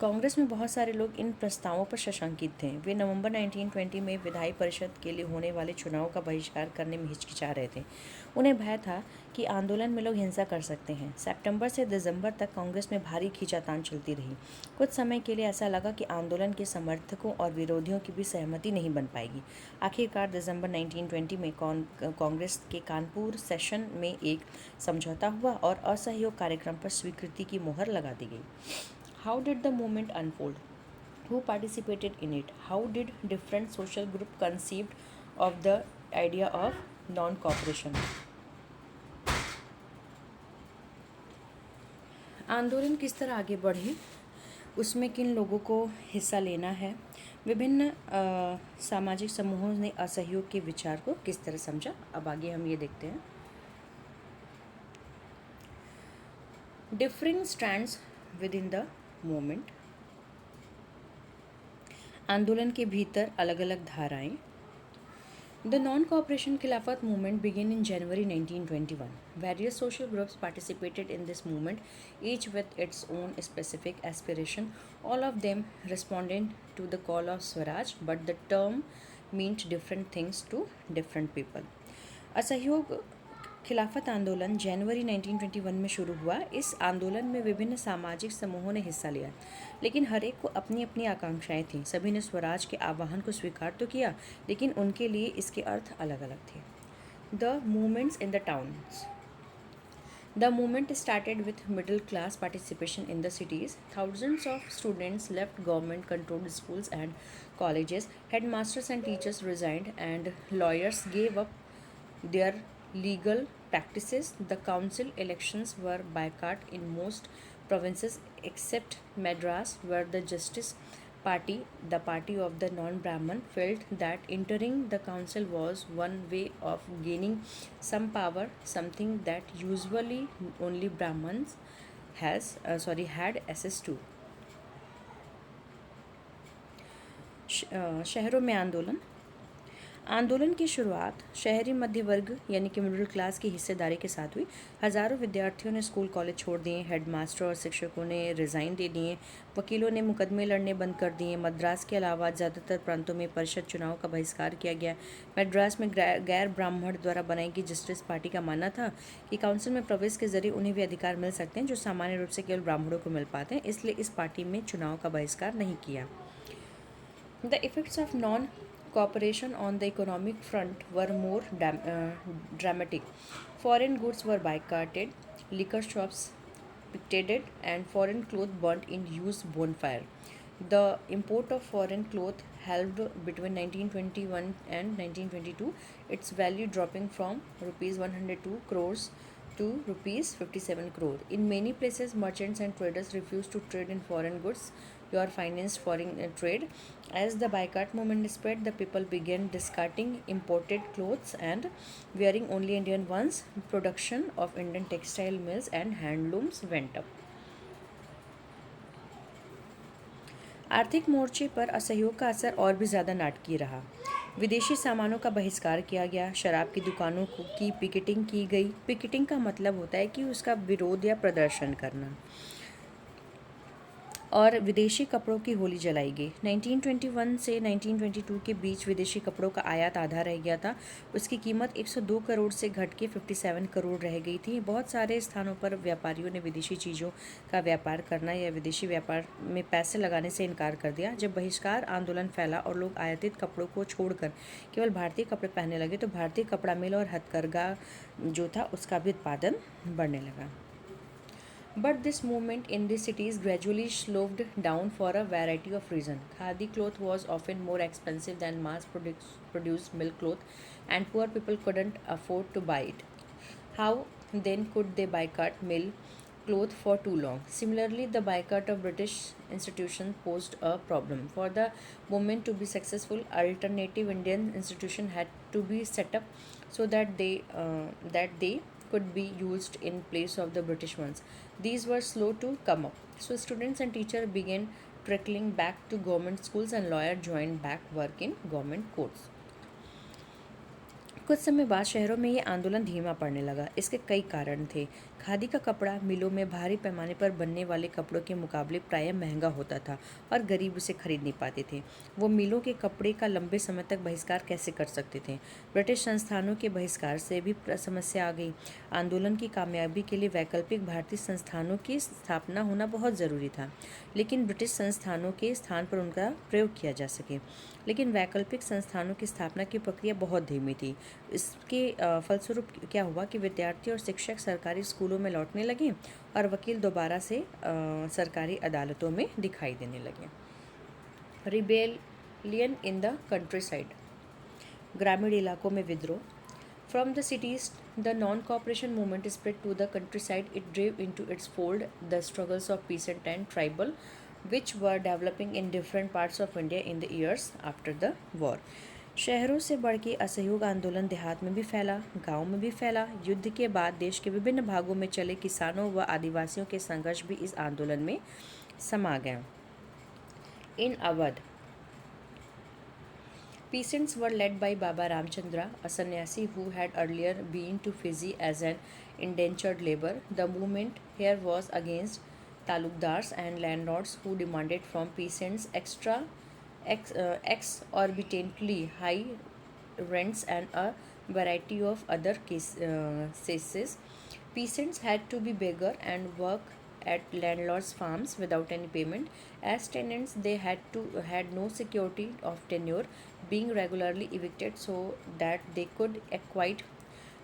Congress में बहुत सारे लोग इन प्रस्तावों पर शंकित थे। वे नवंबर 1920 में विधायी परिषद के लिए होने वाले चुनाव का बहिष्कार करने में हिचकिचा रहे थे। उन्हें भय था कि आंदोलन में लोग हिंसा कर सकते हैं। सितंबर से दिसंबर तक कांग्रेस में भारी खींचातान चलती रही। कुछ समय के लिए ऐसा लगा कि आंदोलन के समर्थकों और विरोधियों की भी सहमति नहीं बन पाएगी। आखिरकार दिसंबर 1920 में कांग्रेस के कानपुर सेशन में एक समझौता हुआ और असहयोग कार्यक्रम पर स्वीकृति की मोहर लगा दी गई। How did the movement unfold? Who participated in it? How did different social group conceived of the idea of non-cooperation? आंदोलन किस तरह आगे बढ़े, उसमें किन लोगों को हिस्सा लेना है, विभिन्न सामाजिक समूहों ने असहयोग के विचार को किस तरह समझा। अब आगे हम ये देखते हैं। Differing stands with in the movement. आंदोलन के भीतर अलग अलग धाराएं। द नॉन कॉपरेशन खिलाफत movement began in January 1921. Various social groups participated in this movement, each with its own specific aspiration. All of them responding to the call of Swaraj, but the term meant different things to different people. असहयोग खिलाफत आंदोलन जनवरी 1921 में शुरू हुआ। इस आंदोलन में विभिन्न सामाजिक समूहों ने हिस्सा लिया, लेकिन हर एक को अपनी अपनी आकांक्षाएं थीं। सभी ने स्वराज के आह्वान को स्वीकार तो किया, लेकिन उनके लिए इसके अर्थ अलग अलग थे। The movements in the towns. The movement started with middle class participation in the cities. Thousands of students left government controlled schools and colleges. Headmasters and teachers resigned, and lawyers gave up their legal practices. The council elections were boycotted in most provinces except Madras, where the Justice Party, the party of the non-Brahman, felt that entering the council was one way of gaining some power, something that usually only Brahmans had access to. शहरों में आंदोलन की शुरुआत शहरी मध्य वर्ग यानी कि मिडिल क्लास की हिस्सेदारी के साथ हुई। हज़ारों विद्यार्थियों ने स्कूल कॉलेज छोड़ दिए, हेडमास्टर और शिक्षकों ने रिज़ाइन दे दिए, वकीलों ने मुकदमे लड़ने बंद कर दिए। मद्रास के अलावा ज़्यादातर प्रांतों में परिषद चुनाव का बहिष्कार किया गया। मद्रास में गैर ब्राह्मण द्वारा बनाई गई जस्टिस पार्टी का मानना था कि काउंसिल में प्रवेश के जरिए उन्हें भी अधिकार मिल सकते हैं जो सामान्य रूप से केवल ब्राह्मणों को मिल पाते हैं, इसलिए इस पार्टी में चुनाव का बहिष्कार नहीं किया। The effects of non cooperation on the economic front were more dramatic. Foreign goods were boycotted, liquor shops picketed, and foreign clothes burnt in huge bonfire. The import of foreign cloth halved between 1921 and 1922, its value dropping from rupees 102 crores to rupees 57 crore. In many places, merchants and traders refused to trade in foreign goods or financed foreign trade. As the boycott movement spread, the people began discarding imported clothes and wearing only Indian ones. Production of Indian textile mills and handlooms went up. आर्थिक मोर्चे पर असहयोग का असर और भी ज़्यादा नाटकीय रहा। विदेशी सामानों का बहिष्कार किया गया, शराब की दुकानों की पिकेटिंग की गई। पिकेटिंग का मतलब होता है कि उसका विरोध या प्रदर्शन करना। और विदेशी कपड़ों की होली जलाई गई। 1921 से 1922 के बीच विदेशी कपड़ों का आयात आधा रह गया था। उसकी कीमत 102 करोड़ से घट के 57 करोड़ रह गई थी। बहुत सारे स्थानों पर व्यापारियों ने विदेशी चीज़ों का व्यापार करना या विदेशी व्यापार में पैसे लगाने से इनकार कर दिया। जब बहिष्कार आंदोलन फैला और लोग आयातित कपड़ों को छोड़कर केवल भारतीय कपड़े पहनने लगे तो भारतीय कपड़ा मिल और हथकरघा जो था उसका भी उत्पादन बढ़ने लगा। But this movement in the cities gradually slowed down for a variety of reasons. Khadi cloth was often more expensive than mass-produced milk cloth, and poor people couldn't afford to buy it. How then could they boycott mill cloth for too long? Similarly, the boycott of British institutions posed a problem. For the movement to be successful, alternative Indian institutions had to be set up so that they could be used in place of the British ones. These were slow to come up. So students and teachers began trickling back to government schools and lawyers joined back work in government courts. कुछ समय बाद शहरों में ये आंदोलन धीमा पड़ने लगा। इसके कई कारण थे। खादी का कपड़ा मिलों में भारी पैमाने पर बनने वाले कपड़ों के मुकाबले प्रायः महंगा होता था और गरीब उसे खरीद नहीं पाते थे। वो मिलों के कपड़े का लंबे समय तक बहिष्कार कैसे कर सकते थे? ब्रिटिश संस्थानों के बहिष्कार से भी समस्या आ गई। आंदोलन की कामयाबी के लिए वैकल्पिक भारतीय संस्थानों की स्थापना होना बहुत ज़रूरी था, लेकिन ब्रिटिश संस्थानों के स्थान पर उनका प्रयोग किया जा सके। लेकिन वैकल्पिक संस्थानों की स्थापना की प्रक्रिया बहुत धीमी थी। इसके फलस्वरूप क्या हुआ कि विद्यार्थी और शिक्षक सरकारी स्कूलों में लौटने लगे और वकील दोबारा से सरकारी अदालतों में दिखाई देने लगे। Rebellion in the country side, ग्रामीण इलाकों में विद्रोह। From the cities, the non-cooperation movement spread to the countryside. It drove into its fold the struggles of peasant and tribal, which were developing in different parts of India in the years after the war. शहरों से बढ़ के असहयोग आंदोलन देहात में भी फैला, गांव में भी फैला। युद्ध के बाद देश के विभिन्न भागों में चले किसानों व आदिवासियों के संघर्ष भी इस आंदोलन में समा गए। इन Awadh, peasants were led by Baba Ramchandra, a sannyasi who had earlier been to Fiji as an indentured labor. The movement here was against talukdars and landlords who demanded from peasants exorbitantly high rents and a variety of other cases. Peasants had to be beggar and work at landlords' farms without any payment. As tenants, they had no security of tenure, being regularly evicted so that they could acquire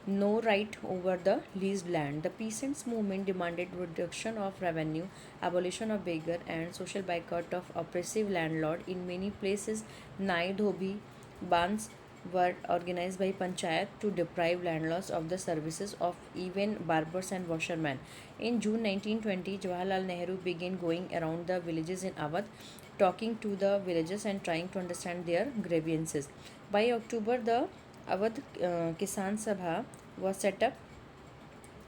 no right over the leased land. The peasants' movement demanded reduction of revenue, abolition of beggar, and social boycott of oppressive landlord. In many places, Nai Dhobi bans were organized by panchayat to deprive landlords of the services of even barbers and washermen. In June 1920, Jawaharlal Nehru began going around the villages in Awadh, talking to the villagers and trying to understand their grievances. By October, the Awadh Kisan Sabha was set up,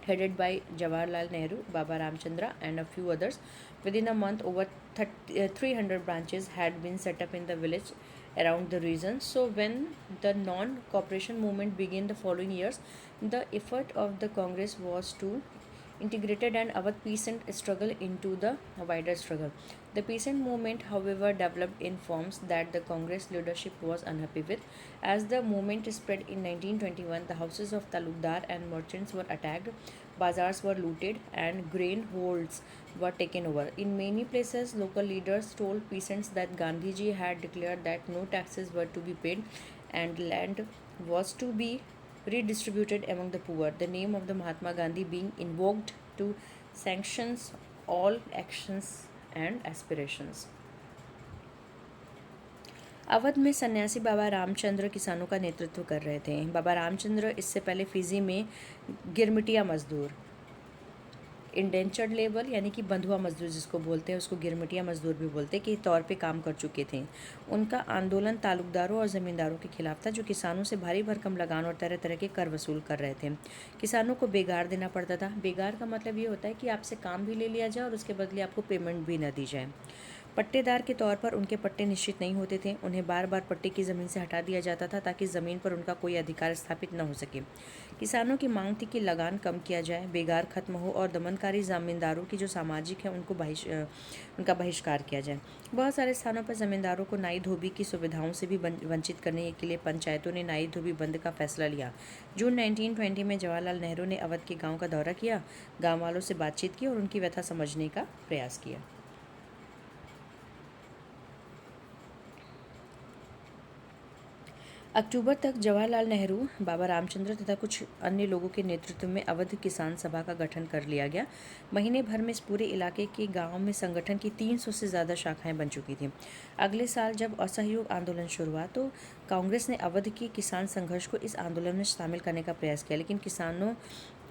headed by Jawaharlal Nehru, Baba Ramchandra, and a few others. Within a month, over 300 branches had been set up in the village around the region. So, when the non-cooperation movement began the following years, the effort of the Congress was to integrated and Awadh peasant struggle into the wider struggle. The peasant movement, however, developed in forms that the Congress leadership was unhappy with. As the movement spread in 1921, the houses of talukdar and merchants were attacked, bazaars were looted, and grain holds were taken over. In many places, local leaders told peasants that Gandhiji had declared that no taxes were to be paid and land was to be redistributed among the poor, the name of the Mahatma Gandhi being invoked to sanctions all actions and aspirations. Awadh में सन्यासी बाबा रामचंद्र किसानों का नेतृत्व कर रहे थे। बाबा रामचंद्र इससे पहले फिजी में गिरमिटिया मजदूर, इंडेंचर्ड लेबर यानी कि बंधुआ मजदूर जिसको बोलते हैं, उसको गिरमिटिया मजदूर भी बोलते हैं, के तौर पे काम कर चुके थे। उनका आंदोलन तालुकदारों और ज़मींदारों के खिलाफ था जो किसानों से भारी भरकम लगान और तरह तरह के कर वसूल कर रहे थे। किसानों को बेगार देना पड़ता था। बेगार का मतलब ये होता है कि आपसे काम भी ले लिया जाए और उसके बदले आपको पेमेंट भी न दी जाए। पट्टेदार के तौर पर उनके पट्टे निश्चित नहीं होते थे। उन्हें बार बार पट्टे की ज़मीन से हटा दिया जाता था ताकि ज़मीन पर उनका कोई अधिकार स्थापित न हो सके। किसानों की मांग थी कि लगान कम किया जाए, बेगार खत्म हो और दमनकारी ज़मींदारों की जो सामाजिक है उनका बहिष्कार किया जाए। बहुत सारे स्थानों पर ज़मींदारों को नाई धोबी की सुविधाओं से भी वंचित करने के लिए पंचायतों ने नाई धोबी बंद का फैसला लिया। जून 1920 में जवाहरलाल नेहरू ने अवध के गाँव का दौरा किया, गाँव वालों से बातचीत की और उनकी व्यथा समझने का प्रयास किया। अक्टूबर तक जवाहरलाल नेहरू, बाबा रामचंद्र तथा कुछ अन्य लोगों के नेतृत्व में अवध किसान सभा का गठन कर लिया गया। महीने भर में इस पूरे इलाके के गांव में संगठन की 300 से ज़्यादा शाखाएं बन चुकी थीं। अगले साल जब असहयोग आंदोलन शुरू हुआ तो कांग्रेस ने अवध के किसान संघर्ष को इस आंदोलन में शामिल करने का प्रयास किया, लेकिन किसानों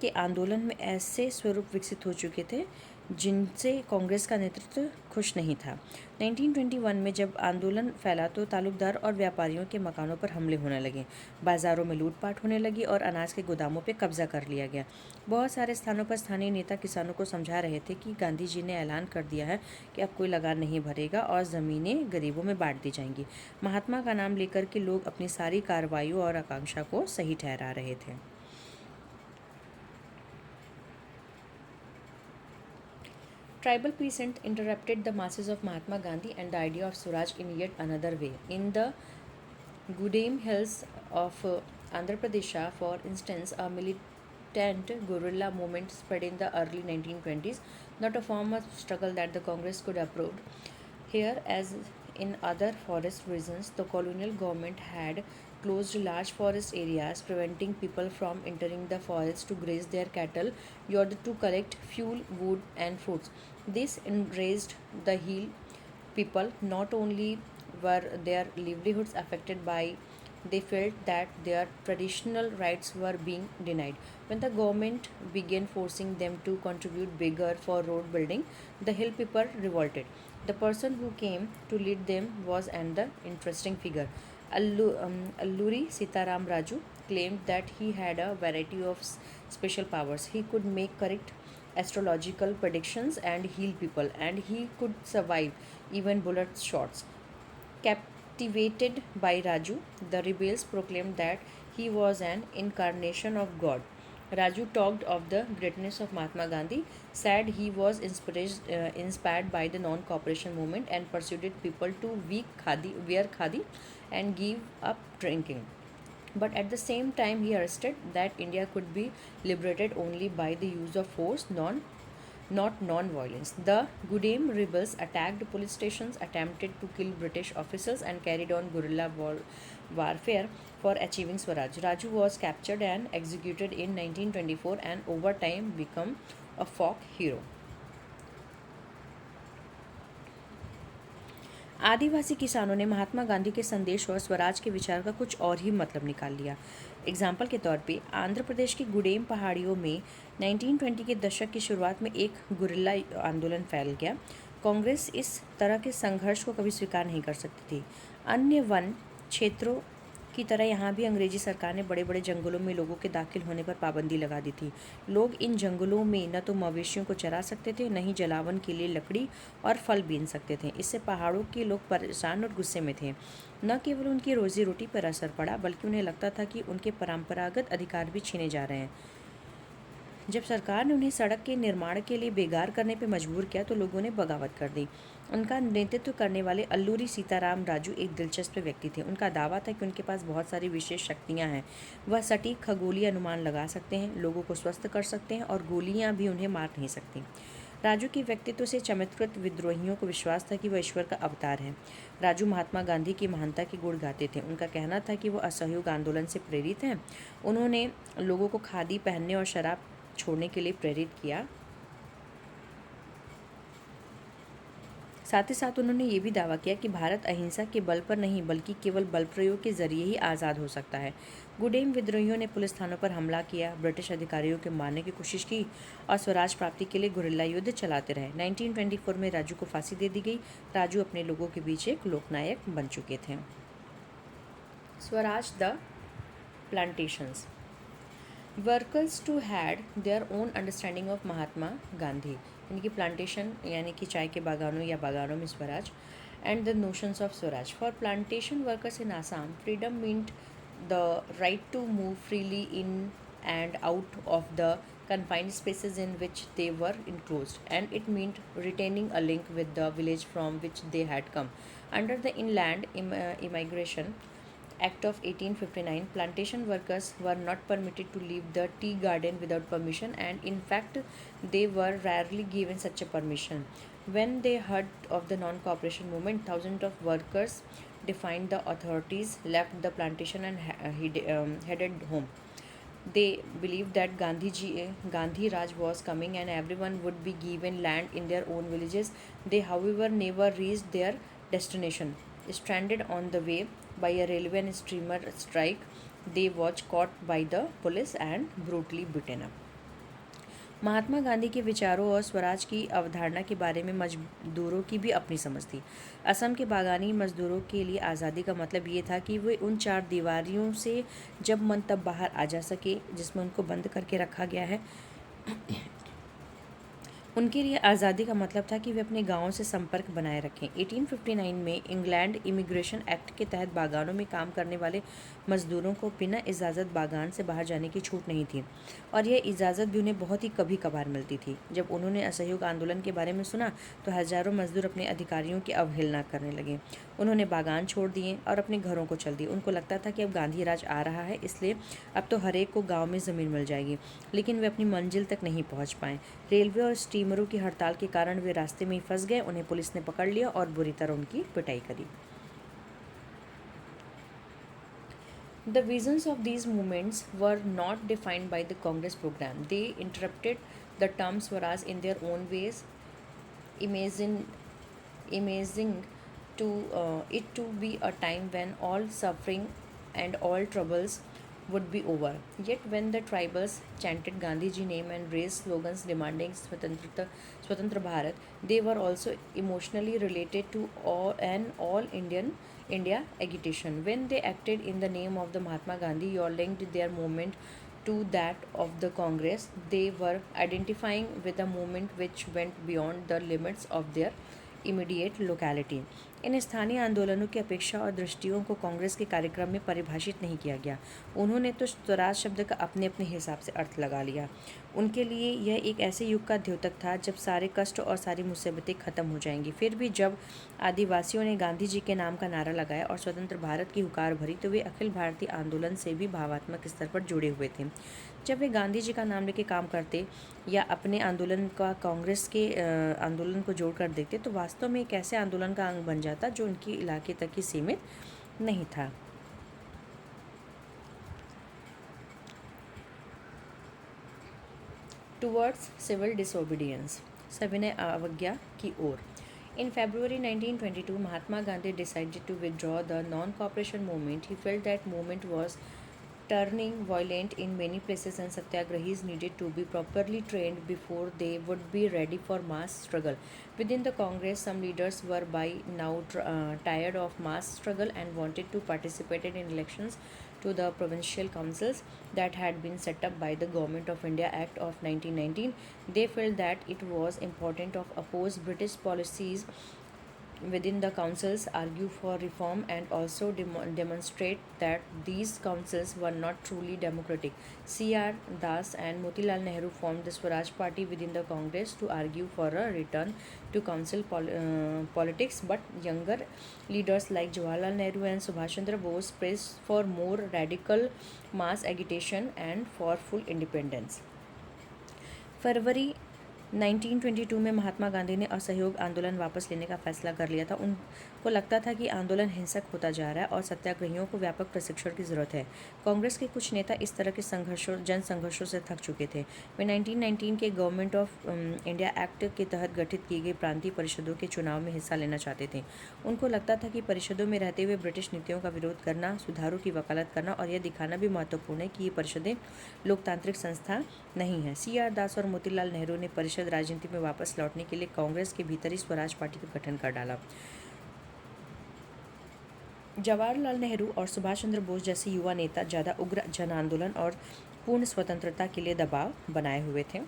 के आंदोलन में ऐसे स्वरूप विकसित हो चुके थे जिनसे कांग्रेस का नेतृत्व खुश नहीं था। 1921 में जब आंदोलन फैला तो तालुकदार और व्यापारियों के मकानों पर हमले होने लगे, बाज़ारों में लूटपाट होने लगी और अनाज के गोदामों पर कब्जा कर लिया गया। बहुत सारे स्थानों पर स्थानीय नेता किसानों को समझा रहे थे कि गांधी जी ने ऐलान कर दिया है कि अब कोई लगान नहीं भरेगा और ज़मीनें गरीबों में बांट दी जाएंगी। महात्मा का नाम लेकर के लोग अपनी सारी कार्रवाइयों और आकांक्षा को सही ठहरा रहे थे। Tribal peasant interrupted the masses of Mahatma Gandhi and the idea of Swaraj in yet another way. In the Gudem Hills of Andhra Pradesh, for instance, a militant guerrilla movement spread in the early 1920s, not a form of struggle that the Congress could approve. Here, as in other forest regions, the colonial government had closed large forest areas, preventing people from entering the forest to graze their cattle in order to collect fuel, wood, and fruits. This enraged the hill people. Not only were their livelihoods affected by, they felt that their traditional rights were being denied. When the government began forcing them to contribute bigger for road building, the hill people revolted. The person who came to lead them was another interesting figure. Alluri Sitaram Raju claimed that he had a variety of special powers. He could make correct astrological predictions and heal people, and he could survive even bullet shots. Captivated by Raju, the rebels proclaimed that he was an incarnation of God. Raju talked of the greatness of Mahatma Gandhi, said he was inspired by the non-cooperation movement, and persuaded people to wear khadi and give up drinking. But at the same time, he arrested that India could be liberated only by the use of force, not non-violence. The Gudem rebels attacked police stations, attempted to kill British officers, and carried on guerrilla warfare for achieving Swaraj. Raju was captured and executed in 1924 and over time became a folk hero. आदिवासी किसानों ने महात्मा गांधी के संदेश और स्वराज के विचार का कुछ और ही मतलब निकाल लिया। एग्जाम्पल के तौर पे आंध्र प्रदेश की गुडेम पहाड़ियों में 1920 के दशक की शुरुआत में एक गुरिल्ला आंदोलन फैल गया। कांग्रेस इस तरह के संघर्ष को कभी स्वीकार नहीं कर सकती थी। अन्य वन क्षेत्रों की तरह यहाँ भी अंग्रेजी सरकार ने बड़े बड़े जंगलों में लोगों के दाखिल होने पर पाबंदी लगा दी थी। लोग इन जंगलों में न तो मवेशियों को चरा सकते थे, न ही जलावन के लिए लकड़ी और फल बीन सकते थे। इससे पहाड़ों के लोग परेशान और गुस्से में थे। न केवल उनकी रोजी रोटी पर असर पड़ा, बल्कि उन्हें लगता था कि उनके परंपरागत अधिकार भी छीने जा रहे हैं। जब सरकार ने उन्हें सड़क के निर्माण के लिए बेगार करने पर मजबूर किया तो लोगों ने बगावत कर दी। उनका नेतृत्व करने वाले अल्लूरी सीताराम राजू एक दिलचस्प व्यक्ति थे। उनका दावा था कि उनके पास बहुत सारी विशेष शक्तियां हैं। वह सटीक खगोलीय अनुमान लगा सकते हैं, लोगों को स्वस्थ कर सकते हैं और गोलियां भी उन्हें मार नहीं सकती। राजू के व्यक्तित्व से चमत्कृत विद्रोहियों को विश्वास था कि वह ईश्वर का अवतार है। राजू महात्मा गांधी की महानता के गुण गाते थे। उनका कहना था कि वह असहयोग आंदोलन से प्रेरित हैं। उन्होंने लोगों को खादी पहनने और शराब छोड़ने के लिए प्रेरित किया। साथ ही साथ उन्होंने ये भी दावा किया कि भारत अहिंसा के बल पर नहीं बल्कि केवल बल प्रयोग के जरिए ही आज़ाद हो सकता है। गुडेम विद्रोहियों ने पुलिस थानों पर हमला किया, ब्रिटिश अधिकारियों को मारने की कोशिश की और स्वराज प्राप्ति के लिए गुरिल्ला युद्ध चलाते रहे। 1924 में राजू को फांसी दे दी गई। राजू अपने लोगों के बीच एक लोकनायक बन चुके थे। Swaraj the plantations. Workers too had their own understanding of Mahatma Gandhi. इनकी प्लांटेशन यानी कि चाय के बागानों या बागानों में Swaraj and the notions of Swaraj. For plantation workers in Assam, freedom meant the right to move freely in and out of the confined spaces in which they were enclosed, and it meant retaining a link with the village from which they had come. Under the Inland Immigration Act of 1859, plantation workers were not permitted to leave the tea garden without permission, and in fact they were rarely given such a permission. When they heard of the non-cooperation movement, thousands of workers defied the authorities, left the plantation and headed home. They believed that Gandhi Raj was coming and everyone would be given land in their own villages. They, however, never reached their destination. Stranded on the way by a railway and steamer strike, they were caught by the police and brutally beaten up. Mahatma Gandhi के विचारों और स्वराज की अवधारणा के बारे में मजदूरों की भी अपनी समझ थी। असम के बागानी मजदूरों के लिए आज़ादी का मतलब ये था कि वे उन चार दीवारियों से जब मन तब बाहर आ जा सके जिसमें उनको बंद करके रखा गया है। उनके लिए आज़ादी का मतलब था कि वे अपने गाँव से संपर्क बनाए रखें। 1859 में इंग्लैंड इमिग्रेशन एक्ट के तहत बागानों में काम करने वाले मजदूरों को बिना इजाज़त बागान से बाहर जाने की छूट नहीं थी, और यह इजाज़त भी उन्हें बहुत ही कभी कभार मिलती थी। जब उन्होंने असहयोग आंदोलन के बारे में सुना तो हजारों मजदूर अपने अधिकारियों की अवहेलना करने लगे। उन्होंने बागान छोड़ दिए और अपने घरों को चल दिए। उनको लगता था कि अब गांधी राज आ रहा है, इसलिए अब तो हर एक को गाँव में ज़मीन मिल जाएगी, लेकिन वे अपनी मंजिल तक नहीं पहुँच पाए। रेलवे और स्टीमरों की हड़ताल के कारण वे रास्ते में ही फंस गए। उन्हें पुलिस ने पकड़ लिया और बुरी तरह उनकी पिटाई करी। The visions of these movements were not defined by the Congress program. They interpreted the term Swaraj in their own ways, imagine, imagining to it to be a time when all suffering and all troubles would be over. Yet, when the tribals chanted Gandhi ji name and raised slogans demanding Swatantra Bharat, they were also emotionally related to all Indian India agitation. When they acted in the name of the Mahatma Gandhi, you linked their movement to that of the Congress. They were identifying with a movement which went beyond the limits of their immediate locality. इन स्थानीय आंदोलनों की अपेक्षा और दृष्टियों को कांग्रेस के कार्यक्रम में परिभाषित नहीं किया गया। उन्होंने तो स्वराज शब्द का अपने अपने हिसाब से अर्थ लगा लिया। उनके लिए यह एक ऐसे युग का द्योतक था जब सारे कष्ट और सारी मुसीबतें खत्म हो जाएंगी। फिर भी जब आदिवासियों ने गांधी जी के नाम का नारा लगाया और स्वतंत्र भारत की हुकार भरी, तो वे अखिल भारतीय आंदोलन से भी भावात्मक स्तर पर जुड़े हुए थे। जब वे गांधी जी का नाम लेके काम करते या अपने आंदोलन का कांग्रेस के आंदोलन को जोड़कर देखते, तो वास्तव में एक ऐसे आंदोलन का अंग बन जाता जो उनके इलाके तक ही सीमित नहीं था। टुवर्ड्स सिविल डिसोबीडियंस, सविनय अवज्ञा की ओर। In February 1922, Mahatma Gandhi decided to withdraw the non-cooperation movement. He felt that movement was turning violent in many places and satyagrahis needed to be properly trained before they would be ready for mass struggle. Within the Congress, some leaders were by now tired of mass struggle and wanted to participate in elections to the provincial councils that had been set up by the Government of India Act of 1919. They felt that it was important to oppose British policies within the councils, argue for reform, and also demonstrate that these councils were not truly democratic. C.R. Das and Motilal Nehru formed the Swaraj Party within the Congress to argue for a return to council politics, but younger leaders like Jawaharlal Nehru and Subhash Chandra Bose pressed for more radical mass agitation and for full independence. फरवरी 1922 में महात्मा गांधी ने असहयोग आंदोलन वापस लेने का फैसला कर लिया था। उनको लगता था कि आंदोलन हिंसक होता जा रहा है और सत्याग्रहियों को व्यापक प्रशिक्षण की ज़रूरत है। कांग्रेस के कुछ नेता इस तरह के जन संघर्षों से थक चुके थे। वे 1919 के गवर्नमेंट ऑफ इंडिया एक्ट के तहत गठित की गई प्रांतीय परिषदों के चुनाव में हिस्सा लेना चाहते थे। उनको लगता था कि परिषदों में रहते हुए ब्रिटिश नीतियों का विरोध करना, सुधारों की वकालत करना और यह दिखाना भी महत्वपूर्ण है कि ये परिषदें लोकतांत्रिक संस्था नहीं है। C.R. दास और मोतीलाल नेहरू ने परिषद राजनीति में वापस लौटने के लिए कांग्रेस के भीतर ही स्वराज पार्टी का गठन कर डाला। जवाहरलाल नेहरू और सुभाष चंद्र बोस जैसे युवा नेता ज़्यादा उग्र जन आंदोलन और पूर्ण स्वतंत्रता के लिए दबाव बनाए हुए थे।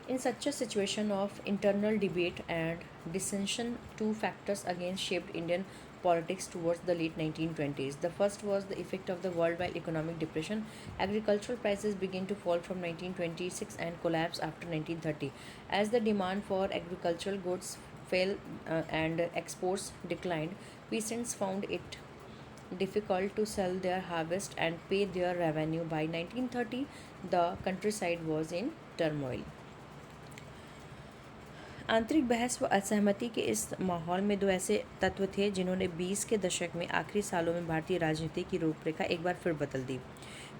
In such a situation of internal debate and dissension, two factors again shaped Indian politics towards the late 1920s. The first was the effect of the worldwide economic depression. Agricultural prices began to fall from 1926 and collapse after 1930. As the demand for agricultural goods fell and exports declined, peasants found it difficult to sell their harvest and pay their revenue. By 1930, the countryside was in turmoil. आंतरिक बहस व असहमति के इस माहौल में दो ऐसे तत्व थे जिन्होंने 20 के दशक में आखिरी सालों में भारतीय राजनीति की रूपरेखा एक बार फिर बदल दी।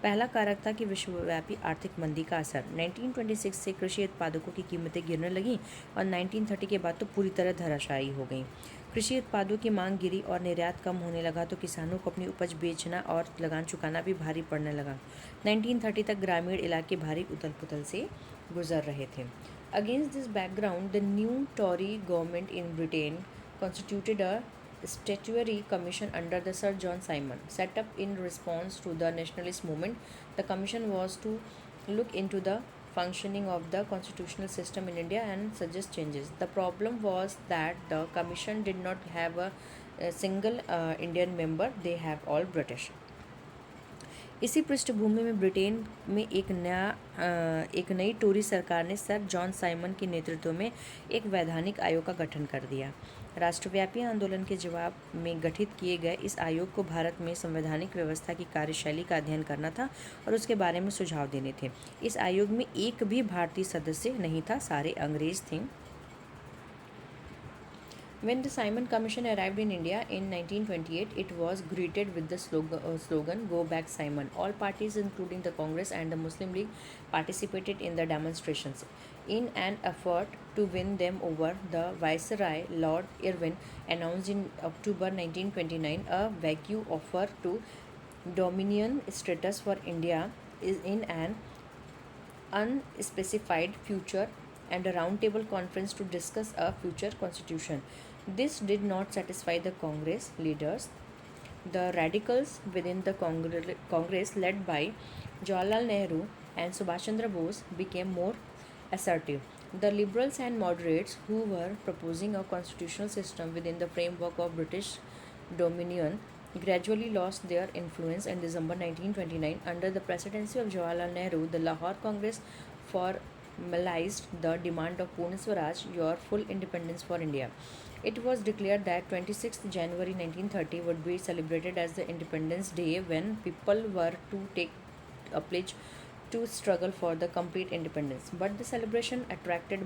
पहला कारक था कि विश्वव्यापी आर्थिक मंदी का असर। 1926 से कृषि उत्पादकों की कीमतें गिरने लगीं और 1930 के बाद तो पूरी तरह धराशायी हो गई। कृषि उत्पादों की मांग गिरी और निर्यात कम होने लगा, तो किसानों को अपनी उपज बेचना और लगान चुकाना भी भारी पड़ने लगा। 1930 तक ग्रामीण इलाके भारी उथल पुथल से गुजर रहे थे। Against this background, the new Tory government in Britain constituted a statutory commission under the Sir John Simon, set up in response to the nationalist movement. The commission was to look into the functioning of the constitutional system in India and suggest changes. The problem was that the commission did not have a single Indian member, they have all British. इसी पृष्ठभूमि में ब्रिटेन में एक नई टोरी सरकार ने सर जॉन साइमन के नेतृत्व में एक वैधानिक आयोग का गठन कर दिया। राष्ट्रव्यापी आंदोलन के जवाब में गठित किए गए इस आयोग को भारत में संवैधानिक व्यवस्था की कार्यशैली का अध्ययन करना था और उसके बारे में सुझाव देने थे। इस आयोग में एक भी भारतीय सदस्य नहीं था, सारे अंग्रेज थे। When the Simon Commission arrived in India in 1928, it was greeted with the slogan "Go back, Simon." All parties, including the Congress and the Muslim League, participated in the demonstrations. In an effort to win them over, the Viceroy Lord Irwin announced in October 1929 a vague offer to Dominion status for India in an unspecified future and a roundtable conference to discuss a future constitution. This did not satisfy the Congress leaders. The radicals within the Congress, led by Jawaharlal Nehru and Subhash Chandra Bose, became more assertive. The liberals and moderates, who were proposing a constitutional system within the framework of British dominion, gradually lost their influence. In December 1929, under the presidency of Jawaharlal Nehru, the Lahore Congress formalized the demand of Purna Swaraj, your full independence for India. It was declared that 26th January 1930 would be celebrated as the Independence Day, when people were to take a pledge to struggle for the complete independence. But the celebration attracted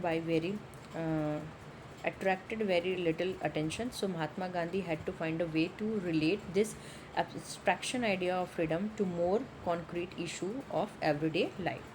very little attention, so Mahatma Gandhi had to find a way to relate this abstraction idea of freedom to more concrete issue of everyday life.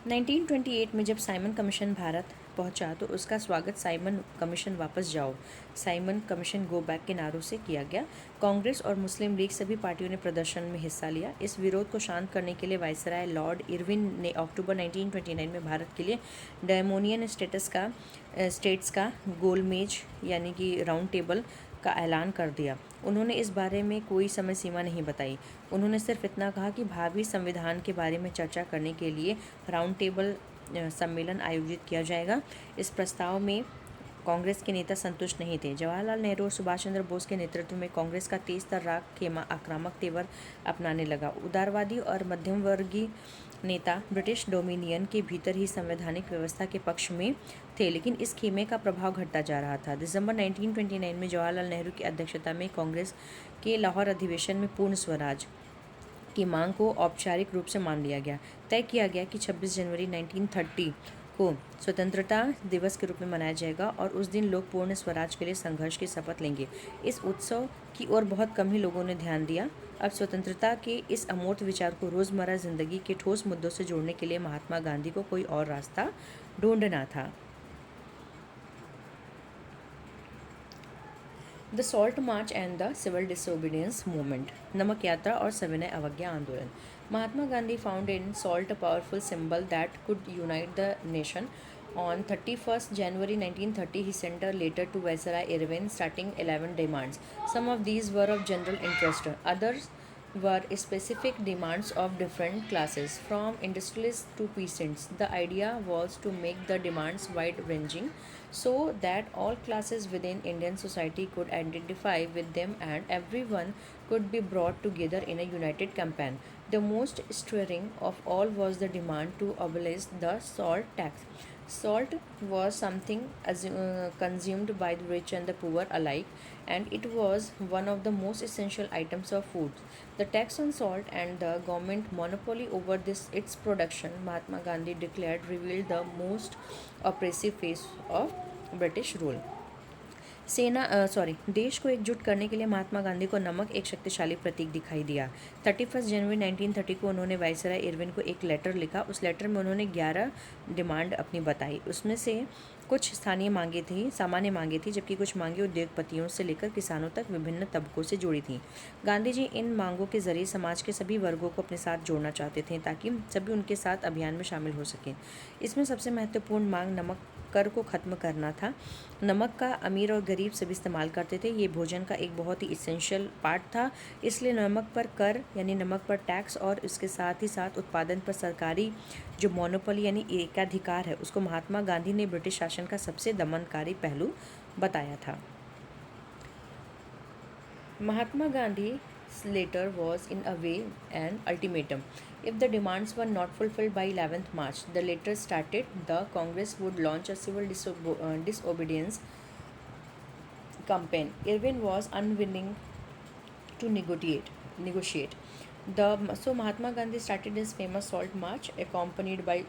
1928 में जब साइमन कमीशन भारत पहुंचा तो उसका स्वागत साइमन कमीशन वापस जाओ, साइमन कमीशन गो बैक के नारों से किया गया। कांग्रेस और मुस्लिम लीग सभी पार्टियों ने प्रदर्शन में हिस्सा लिया। इस विरोध को शांत करने के लिए वायसराय लॉर्ड इरविन ने अक्टूबर 1929 में भारत के लिए डोमिनियन स्टेट्स का गोलमेज यानी कि राउंड टेबल का ऐलान कर दिया। उन्होंने इस बारे में कोई समय सीमा नहीं बताई। उन्होंने सिर्फ इतना कहा कि भावी संविधान के बारे में चर्चा करने के लिए राउंड टेबल सम्मेलन आयोजित किया जाएगा। इस प्रस्ताव में कांग्रेस के नेता संतुष्ट नहीं थे। जवाहरलाल नेहरू और सुभाष चंद्र बोस के नेतृत्व में कांग्रेस का तेज तर्राक खेमा आक्रामक तेवर अपनाने लगा। उदारवादी और मध्यम वर्गीय नेता ब्रिटिश डोमिनियन के भीतर ही संवैधानिक व्यवस्था के पक्ष में थे, लेकिन इस खेमे का प्रभाव घटता जा रहा था। दिसंबर 1929 में जवाहरलाल नेहरू की अध्यक्षता में कांग्रेस के लाहौर अधिवेशन में पूर्ण स्वराज की मांग को औपचारिक रूप से मान लिया गया। तय किया गया कि 26 जनवरी 1930 को स्वतंत्रता दिवस के रूप में मनाया जाएगा और उस दिन लोग पूर्ण स्वराज के लिए संघर्ष की शपथ लेंगे। इस उत्सव की ओर बहुत कम ही लोगों ने ध्यान दिया। अब स्वतंत्रता के इस अमूर्त विचार को रोज़मर्रा ज़िंदगी के ठोस मुद्दों से जोड़ने के लिए महात्मा गांधी को कोई और रास्ता ढूंढना था। The salt march and the civil disobedience movement, नमक यात्रा और सविनय अवज्ञा आंदोलन। Mahatma Gandhi found in salt a powerful symbol that could unite the nation. On 31st January 1930, he sent a letter to Viceroy Irwin starting 11 demands. Some of these were of general interest. Others were specific demands of different classes, from industrialists to peasants. The idea was to make the demands wide-ranging so that all classes within Indian society could identify with them and everyone could be brought together in a united campaign. The most stirring of all was the demand to abolish the salt tax. Salt was something consumed by the rich and the poor alike, and it was one of the most essential items of food. The tax on salt and the government monopoly over its production, Mahatma Gandhi declared, revealed the most oppressive phase of British rule. देश को एकजुट करने के लिए महात्मा गांधी को नमक एक शक्तिशाली प्रतीक दिखाई दिया। 31 जनवरी 1930 को उन्होंने वायसराय इरविन को एक लेटर लिखा। उस लेटर में उन्होंने 11 डिमांड अपनी बताई। उसमें से कुछ सामान्य मांगे थी, जबकि कुछ मांगे उद्योगपतियों से लेकर किसानों तक विभिन्न तबकों से जुड़ी थीं। गांधी जी इन मांगों के जरिए समाज के सभी वर्गों को अपने साथ जोड़ना चाहते थे ताकि सभी उनके साथ अभियान में शामिल हो सकें। इसमें सबसे महत्वपूर्ण मांग नमक कर को ख़त्म करना था। नमक का अमीर और गरीब सभी इस्तेमाल करते थे। ये भोजन का एक बहुत ही इसेंशियल पार्ट था। इसलिए नमक पर कर यानी नमक पर टैक्स और इसके साथ ही साथ उत्पादन पर सरकारी जो मोनोपोली यानी एकाधिकार है उसको महात्मा गांधी ने ब्रिटिश शासन का सबसे दमनकारी पहलू बताया था। Mahatma Gandhi's letter was in a way an ultimatum. If the demands were not fulfilled by 11th March, the letter stated the Congress would launch a civil disobedience campaign. Irwin was unwilling to negotiate. So Mahatma Gandhi started his famous Salt March, accompanied by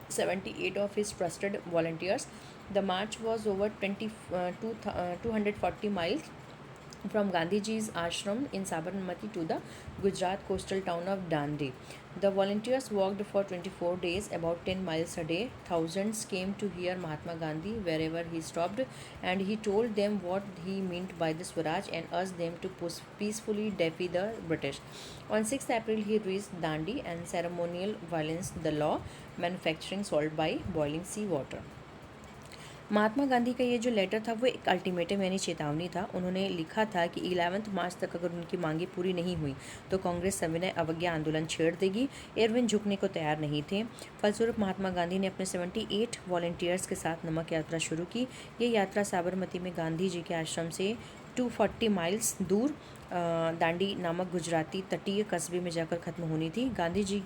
78 of his trusted volunteers. The march was over 240 miles from Gandhiji's ashram in Sabarmati to the Gujarat coastal town of Dandi. The volunteers walked for 24 days, about 10 miles a day. Thousands came to hear Mahatma Gandhi wherever he stopped, and he told them what he meant by the Swaraj and urged them to peacefully defy the British. On 6th April, he reached Dandi and ceremonial violence the law, manufacturing salt by boiling sea water. Mahatma Gandhi का ये जो लेटर था वो एक अल्टीमेटम यानी चेतावनी था। उन्होंने लिखा था कि 11 मार्च तक अगर उनकी मांगें पूरी नहीं हुई तो कांग्रेस सविनय अवज्ञा आंदोलन छेड़ देगी। इरविन झुकने को तैयार नहीं थे। फलस्वरूप महात्मा गांधी ने अपने 78 वॉलंटियर्स के साथ नमक यात्रा शुरू की। ये यात्रा साबरमती में गांधी जी के आश्रम से 240 माइल्स दूर दांडी नामक गुजराती तटीय कस्बे में जाकर ख़त्म होनी थी। गांधी जी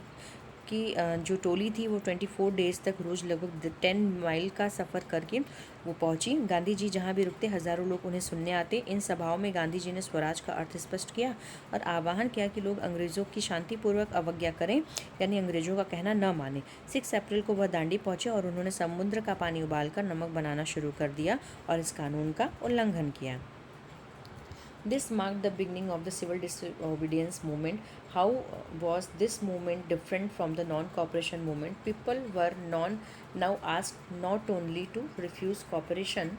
की जो टोली थी वो 24 डेज़ तक रोज़ लगभग 10 माइल का सफ़र करके वो पहुंची। गांधी जी जहाँ भी रुकते हज़ारों लोग उन्हें सुनने आते। इन सभाओं में गांधी जी ने स्वराज का अर्थ स्पष्ट किया और आह्वान किया कि लोग अंग्रेज़ों की शांतिपूर्वक अवज्ञा करें यानी अंग्रेज़ों का कहना न माने। 6 अप्रैल को वह दांडी पहुँचे और उन्होंने समुद्र का पानी उबालकर नमक बनाना शुरू कर दिया और इस कानून का उल्लंघन किया। This marked the beginning of the civil disobedience movement. How was this movement different from the non-cooperation movement? People were now asked not only to refuse cooperation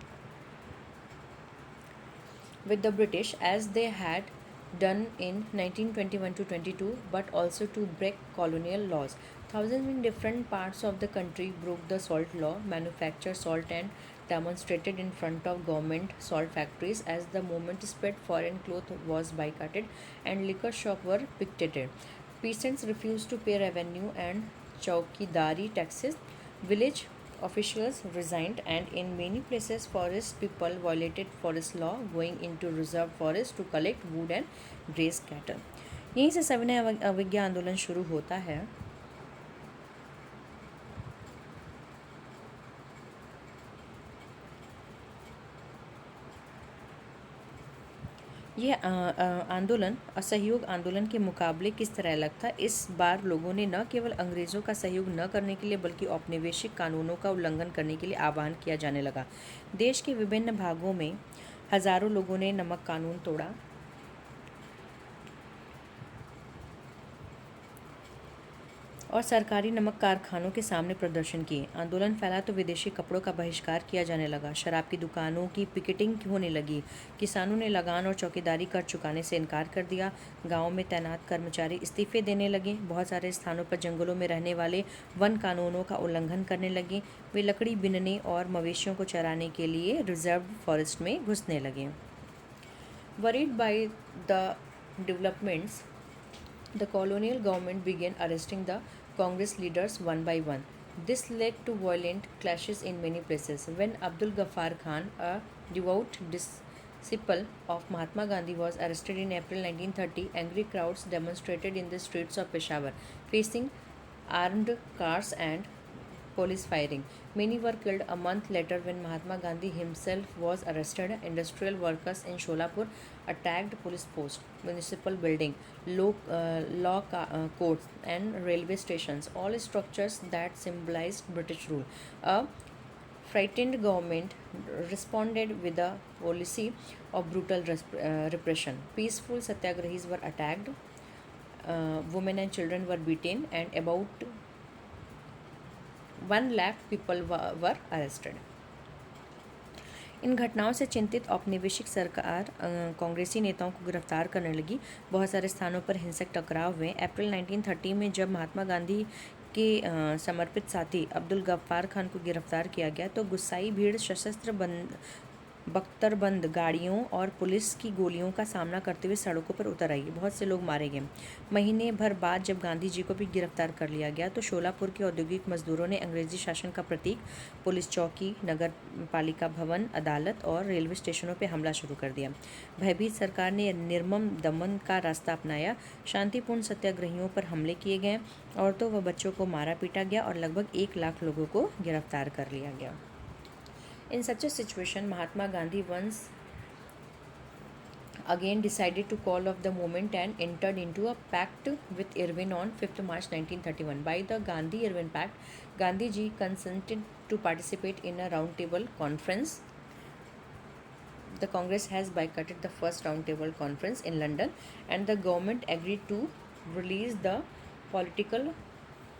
with the British as they had done in 1921 to 22, but also to break colonial laws. Thousands in different parts of the country broke the salt law, manufactured salt and demonstrated in front of government salt factories. As the movement spread, foreign cloth was boycotted and liquor shops were picketed. Peasants refused to pay revenue and chowkidari taxes. Village officials resigned, and in many places forest people violated forest law, going into reserve forest to collect wood and graze cattle. यहीं से सविनय अवज्ञा आंदोलन शुरू होता है। यह आंदोलन असहयोग आंदोलन के मुकाबले किस तरह अलग था? इस बार लोगों ने न केवल अंग्रेज़ों का सहयोग न करने के लिए बल्कि औपनिवेशिक कानूनों का उल्लंघन करने के लिए आह्वान किया जाने लगा। देश के विभिन्न भागों में हज़ारों लोगों ने नमक कानून तोड़ा और सरकारी नमक कारखानों के सामने प्रदर्शन किए। आंदोलन फैला तो विदेशी कपड़ों का बहिष्कार किया जाने लगा। शराब की दुकानों की पिकेटिंग होने लगी। किसानों ने लगान और चौकीदारी कर चुकाने से इनकार कर दिया। गाँव में तैनात कर्मचारी इस्तीफे देने लगे। बहुत सारे स्थानों पर जंगलों में रहने वाले वन कानूनों का उल्लंघन करने लगे। वे लकड़ी बीनने और मवेशियों को चराने के लिए रिजर्व फॉरेस्ट में घुसने लगे। Worried by the developments, the colonial government began arresting the Congress leaders one by one. This led to violent clashes in many places. When Abdul Ghaffar Khan, a devout disciple of Mahatma Gandhi, was arrested in April 1930, angry crowds demonstrated in the streets of Peshawar, facing armed cars and police firing. Many were killed. A month later, when Mahatma Gandhi himself was arrested, industrial workers in Sholapur attacked police posts, municipal building, law courts, and railway stations, all structures that symbolized British rule. A frightened government responded with a policy of brutal repression. Peaceful satyagrahis were attacked, women and children were beaten, and about 1 lakh people were arrested. इन घटनाओं से चिंतित औपनिवेशिक सरकार कांग्रेसी नेताओं को गिरफ्तार करने लगी। बहुत सारे स्थानों पर हिंसक टकराव हुए। अप्रैल 1930 में जब महात्मा गांधी के समर्पित साथी अब्दुल गफ्फार खान को गिरफ्तार किया गया तो गुस्साई भीड़ सशस्त्र बख्तरबंद गाड़ियों और पुलिस की गोलियों का सामना करते हुए सड़कों पर उतर आई। बहुत से लोग मारे गए। महीने भर बाद जब गांधी जी को भी गिरफ्तार कर लिया गया तो शोलापुर के औद्योगिक मजदूरों ने अंग्रेजी शासन का प्रतीक पुलिस चौकी, नगर पालिका भवन, अदालत और रेलवे स्टेशनों पर हमला शुरू कर दिया। भयभीत सरकार ने निर्मम दमन का रास्ता अपनाया। शांतिपूर्ण सत्याग्रहियों पर हमले किए गए, औरतों व बच्चों को मारा पीटा गया और लगभग 1 लाख लोगों को गिरफ्तार कर लिया गया। In such a situation, Mahatma Gandhi once again decided to call off the movement and entered into a pact with Irvin on 5th March 1931. By the Gandhi-Irvin Pact, Gandhi ji consented to participate in a roundtable conference. The Congress has boycotted the first roundtable conference in London, and the government agreed to release the political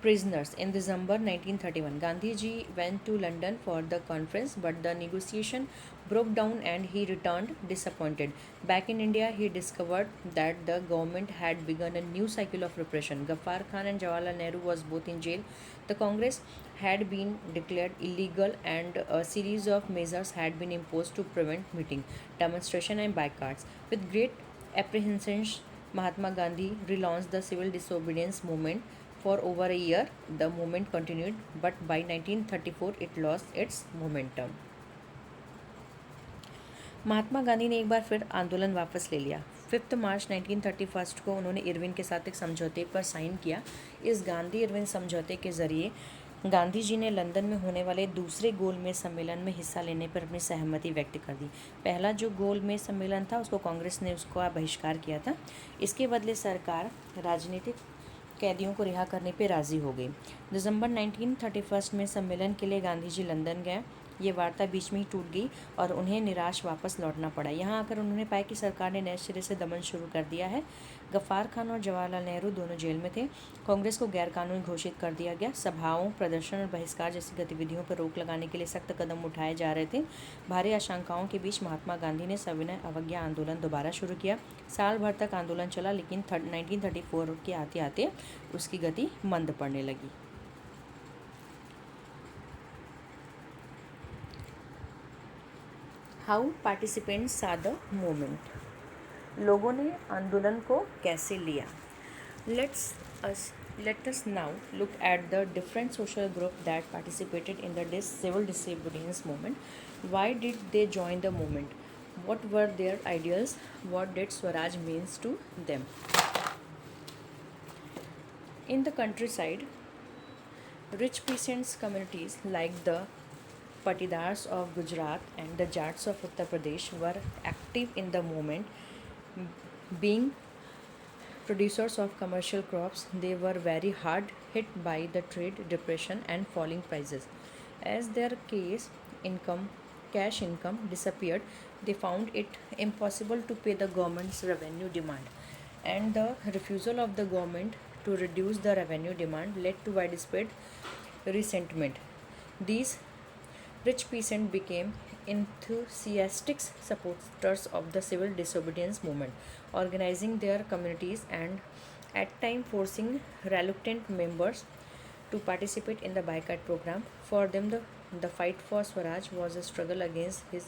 prisoners. In December 1931, Gandhi ji went to London for the conference, but the negotiation broke down and he returned disappointed. Back in India, he discovered that the government had begun a new cycle of repression. Ghaffar Khan and Jawaharlal Nehru was both in jail. The Congress had been declared illegal and a series of measures had been imposed to prevent meeting, demonstration and boycotts. With great apprehensions, Mahatma Gandhi relaunched the civil disobedience movement. For over a year, the movement continued, but by 1934 it lost its momentum. Mahatma Gandhi ने एक बार फिर आंदोलन वापस ले लिया। 5 मार्च 1931 को उन्होंने इरविन के साथ एक समझौते पर साइन किया। इस गांधी इरविन समझौते के जरिए गांधी जी ने लंदन में होने वाले दूसरे गोलमेज सम्मेलन में हिस्सा लेने पर अपनी सहमति व्यक्त कर दी। पहला जो गोलमेज सम्मेलन था उसको कांग्रेस ने उसका बहिष्कार किया था। इसके बदले सरकार राजनीतिक कैदियों को रिहा करने पर राज़ी हो गई। दिसंबर 1931 में सम्मेलन के लिए गांधी जी लंदन गए। ये वार्ता बीच में ही टूट गई और उन्हें निराश वापस लौटना पड़ा। यहाँ आकर उन्होंने पाया कि सरकार ने नए सिरे से दमन शुरू कर दिया है। गफ्फार खान और जवाहरलाल नेहरू दोनों जेल में थे। कांग्रेस को गैरकानूनी घोषित कर दिया गया। सभाओं, प्रदर्शन और बहिष्कार जैसी गतिविधियों पर रोक लगाने के लिए सख्त कदम उठाए जा रहे थे। भारी आशंकाओं के बीच महात्मा गांधी ने सविनय अवज्ञा आंदोलन दोबारा शुरू किया। साल भर तक आंदोलन चला, लेकिन 1934 के आते आते उसकी गति मंद पड़ने लगी। हाउ पार्टिसिपेंट्स सा द मूवमेंट, लोगों ने आंदोलन को कैसे लिया। Let us now look at the different social group that participated in the civil disobedience movement. Why did they join the movement? What were their ideals? What did Swaraj means to them? In the countryside, rich peasants communities like the Patidars of Gujarat and the Jats of Uttar Pradesh were active in the movement. Being producers of commercial crops, they were very hard hit by the trade depression and falling prices. As their cash income disappeared, they found it impossible to pay the government's revenue demand, and the refusal of the government to reduce the revenue demand led to widespread resentment. These rich peasants became enthusiastic supporters of the civil disobedience movement, organizing their communities and at times forcing reluctant members to participate in the boycott program. For them, the fight for Swaraj was a struggle against his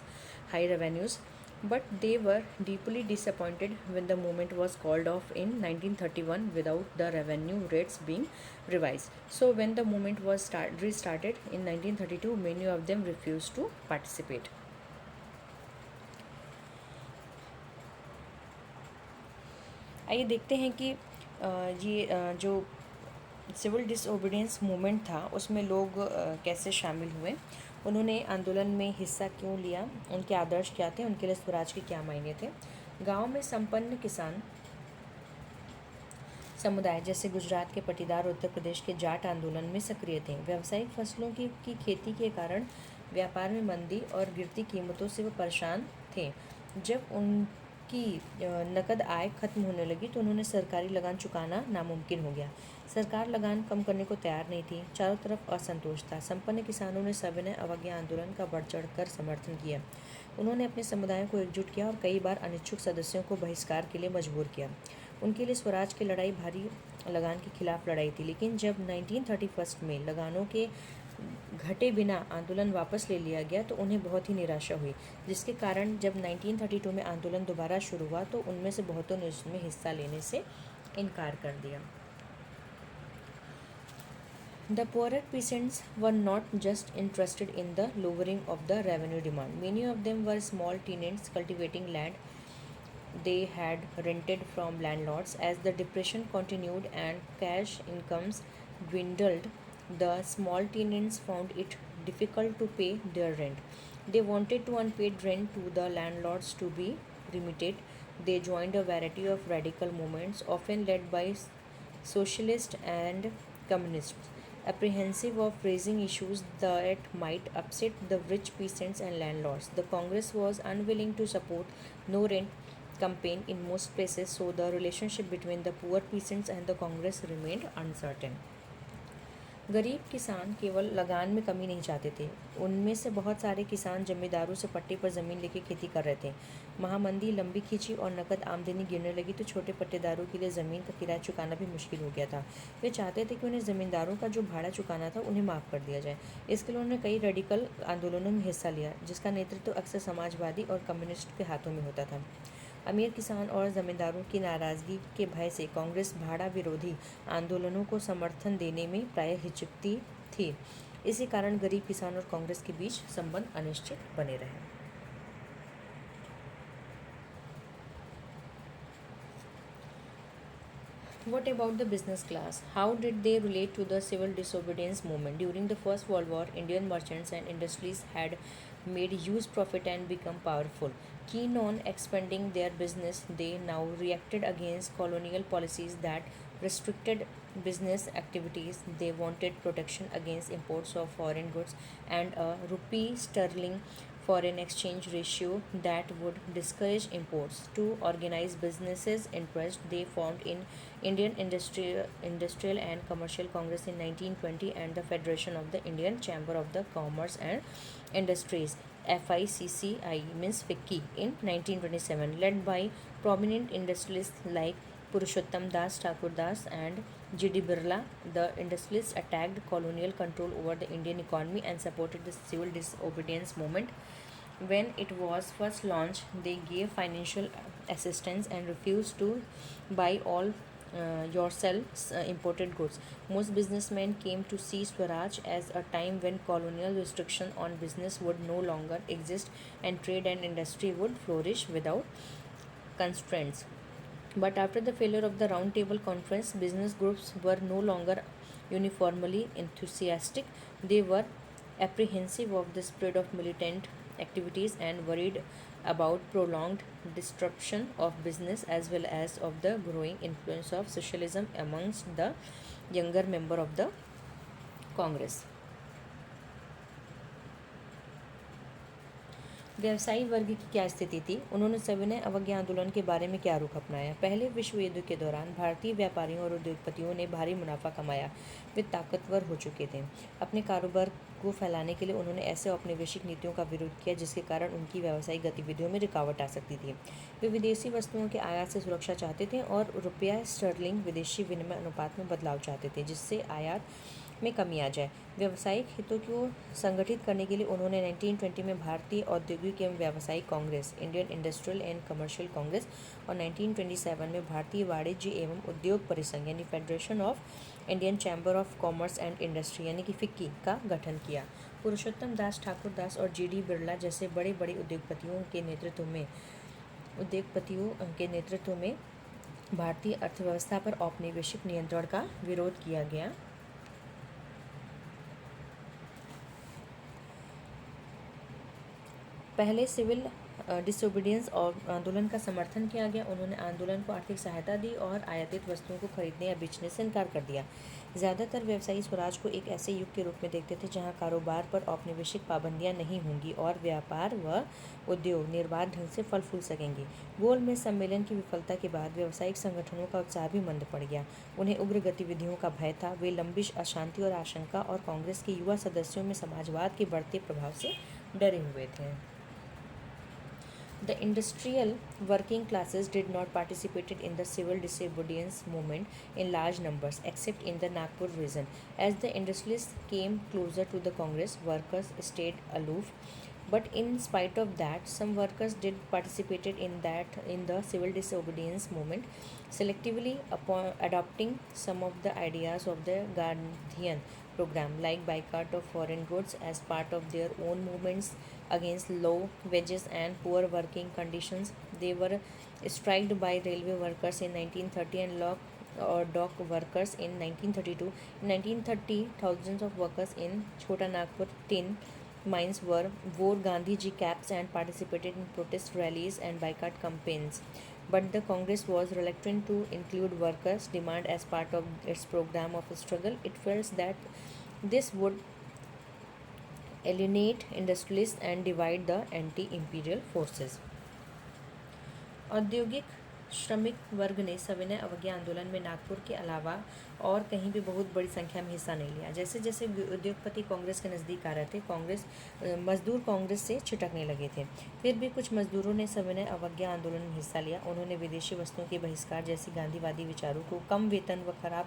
high revenues, but they were deeply disappointed when the movement was called off in 1931 without the revenue rates being revised. So when the movement was restarted in 1932, many of them refused to participate. आइए देखते हैं कि ये जो सिविल डिसओबीडियंस मूवमेंट था उसमें लोग कैसे शामिल हुए, उन्होंने आंदोलन में हिस्सा क्यों लिया, उनके आदर्श क्या थे, उनके लिए स्वराज के क्या मायने थे। गांव में संपन्न किसान समुदाय जैसे गुजरात के पटीदार, उत्तर प्रदेश के जाट आंदोलन में सक्रिय थे। व्यावसायिक फसलों की खेती के कारण व्यापार में मंदी और गिरती कीमतों से वो परेशान थे। जब उनकी नकद आय खत्म होने लगी तो उन्होंने सरकारी लगान चुकाना नामुमकिन हो गया। सरकार लगान कम करने को तैयार नहीं थी। चारों तरफ असंतोष था। संपन्न किसानों ने सविनय अवज्ञा आंदोलन का बढ़ चढ़कर समर्थन किया। उन्होंने अपने समुदायों को एकजुट किया और कई बार अनिच्छुक सदस्यों को बहिष्कार के लिए मजबूर किया। उनके लिए स्वराज की लड़ाई भारी लगान के खिलाफ लड़ाई थी, लेकिन जब 1931 में लगानों के घटे बिना आंदोलन वापस ले लिया गया तो उन्हें बहुत ही निराशा हुई, जिसके कारण जब 1932 में आंदोलन दोबारा शुरू हुआ तो उनमें से बहुतों ने उसमें हिस्सा लेने से इनकार कर दिया। The poorer peasants were not just interested in the lowering of the revenue demand. Many of them were small tenants cultivating land they had rented from landlords. As the depression continued and cash incomes dwindled, the small tenants found it difficult to pay their rent. They wanted to unpaid rent to the landlords to be remitted. They joined a variety of radical movements, often led by socialists and communists, apprehensive of raising issues that might upset the rich peasants and landlords. The Congress was unwilling to support no rent campaign in most places, so the relationship between the poor peasants and the Congress remained uncertain. गरीब किसान केवल लगान में कमी नहीं चाहते थे, उनमें से बहुत सारे किसान जमींदारों से पट्टे पर ज़मीन लेकर खेती कर रहे थे। महामंदी लंबी खींची और नकद आमदनी गिरने लगी तो छोटे पट्टेदारों के लिए ज़मीन का किराया चुकाना भी मुश्किल हो गया था। वे चाहते थे कि उन्हें ज़मींदारों का जो भाड़ा चुकाना था उन्हें माफ़ कर दिया जाए। इसके लिए उन्होंने कई रेडिकल आंदोलनों में हिस्सा लिया, जिसका नेतृत्व अक्सर समाजवादी और कम्युनिस्ट के हाथों में होता था। अमीर किसान और ज़मींदारों की नाराज़गी के भय से कांग्रेस भाड़ा विरोधी आंदोलनों को समर्थन देने में प्रायः हिचकती थी। इसी कारण गरीब किसान और कांग्रेस के बीच संबंध अनिश्चित बने रहे। What about the business class? How did they relate to the civil disobedience movement? During the First World War, Indian merchants and industries had made huge profit and become powerful. Keen on expanding their business, they now reacted against colonial policies that restricted business activities. They wanted protection against imports of foreign goods and a rupee sterling foreign exchange ratio that would discourage imports. To organize businesses' interest, they formed in Indian Industrial and Commercial Congress in 1920 and the Federation of the Indian Chamber of the Commerce and Industries FICCI means FICCI in 1927, led by prominent industrialists like Purushottam Das, Thakur Das, and G.D. Birla. The industrialists attacked colonial control over the Indian economy and supported the civil disobedience movement. When it was first launched, they gave financial assistance and refused to buy all yourselves imported goods. Most businessmen came to see Swaraj as a time when colonial restriction on business would no longer exist and trade and industry would flourish without constraints. But after the failure of the Round Table Conference, business groups were no longer uniformly enthusiastic. They were apprehensive of the spread of militant activities and worried about prolonged disruption of business as well as of the growing influence of socialism amongst the younger member of the Congress. व्यवसायी वर्ग की क्या स्थिति थी? उन्होंने सविनय अवज्ञा आंदोलन के बारे में क्या रुख अपनाया? पहले विश्व युद्ध के दौरान भारतीय व्यापारियों और उद्योगपतियों ने भारी मुनाफा कमाया। वे ताकतवर हो चुके थे। अपने कारोबार को फैलाने के लिए उन्होंने ऐसे औपनिवेशिक नीतियों का विरोध किया जिसके कारण उनकी व्यावसायिक गतिविधियों में रुकावट आ सकती थी। वे विदेशी वस्तुओं के आयात से सुरक्षा चाहते थे और रुपया स्टर्लिंग विदेशी विनिमय अनुपात में बदलाव चाहते थे जिससे आयात में कमी आ जाए। व्यावसायिक हितों को संगठित करने के लिए उन्होंने 1920 में भारतीय औद्योगिक एवं व्यावसायिक Congress Indian industrial and commercial Congress और 1927 में भारतीय वाणिज्य एवं उद्योग परिसंघ यानी federation of Indian chamber of commerce and industry यानी कि फिक्की का गठन किया। पुरुषोत्तम दास, ठाकुर दास और जी.डी. बिरला जैसे बड़े बड़े उद्योगपतियों के नेतृत्व में भारतीय अर्थव्यवस्था पर औपनिवेशिक नियंत्रण का विरोध किया गया। पहले सिविल डिसोबीडियंस और आंदोलन का समर्थन किया गया। उन्होंने आंदोलन को आर्थिक सहायता दी और आयातित वस्तुओं को खरीदने या बेचने से इनकार कर दिया। ज़्यादातर व्यवसायी स्वराज को एक ऐसे युग के रूप में देखते थे जहां कारोबार पर औपनिवेशिक पाबंदियां नहीं होंगी और व्यापार व उद्योग निर्बाध ढंग से फल फूल सकेंगे। गोलमेज सम्मेलन की विफलता के बाद व्यावसायिक संगठनों का उत्साह भी मंद पड़ गया। उन्हें उग्र गतिविधियों का भय था। वे लंबिश अशांति और आशंका और कांग्रेस के युवा सदस्यों में समाजवाद के बढ़ते प्रभाव से डरे हुए थे। The industrial working classes did not participate in the civil disobedience movement in large numbers except in the Nagpur region. As the industrialists came closer to the Congress, workers stayed aloof. But in spite of that, some workers did participated in the civil disobedience movement, selectively upon adopting some of the ideas of the Gandhian program, like boycott of foreign goods as part of their own movements against low wages and poor working conditions. They were striked by railway workers in 1930 and lock or dock workers in 1932. In 1930, thousands of workers in Chota Nagpur tin mines wore Gandhi ji caps and participated in protest rallies and boycott campaigns. But the Congress was reluctant to include workers' demand as part of its program of struggle. It felt that this would alienate industrialists and divide the anti-imperial forces. औद्योगिक श्रमिक वर्ग ने सविनय अवज्ञा आंदोलन में नागपुर के अलावा और कहीं भी बहुत बड़ी संख्या में हिस्सा नहीं लिया। जैसे जैसे उद्योगपति कांग्रेस के नज़दीक आ रहे थे, मजदूर कांग्रेस से छिटकने लगे थे। फिर भी कुछ मजदूरों ने सविनय अवज्ञा आंदोलन में हिस्सा लिया। उन्होंने विदेशी वस्तुओं के बहिष्कार जैसी गांधीवादी विचारों को कम वेतन व खराब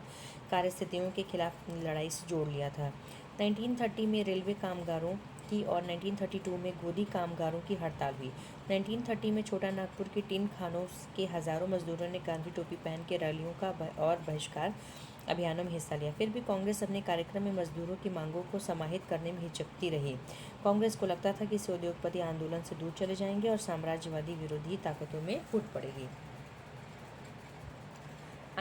कार्यस्थितियों के खिलाफ लड़ाई से जोड़ लिया था। 1930 में रेलवे कामगारों की और 1932 में गोदी कामगारों की हड़ताल हुई। 1930 में छोटा नागपुर के टिन खानों के हज़ारों मजदूरों ने गांधी टोपी पहन के रैलियों का और बहिष्कार अभियानों में हिस्सा लिया। फिर भी कांग्रेस अपने कार्यक्रम में मजदूरों की मांगों को समाहित करने में हिचकती रही। कांग्रेस को लगता था कि इससे उद्योगपति आंदोलन से दूर चले जाएंगे और साम्राज्यवादी विरोधी ताकतों में फूट पड़ेगी।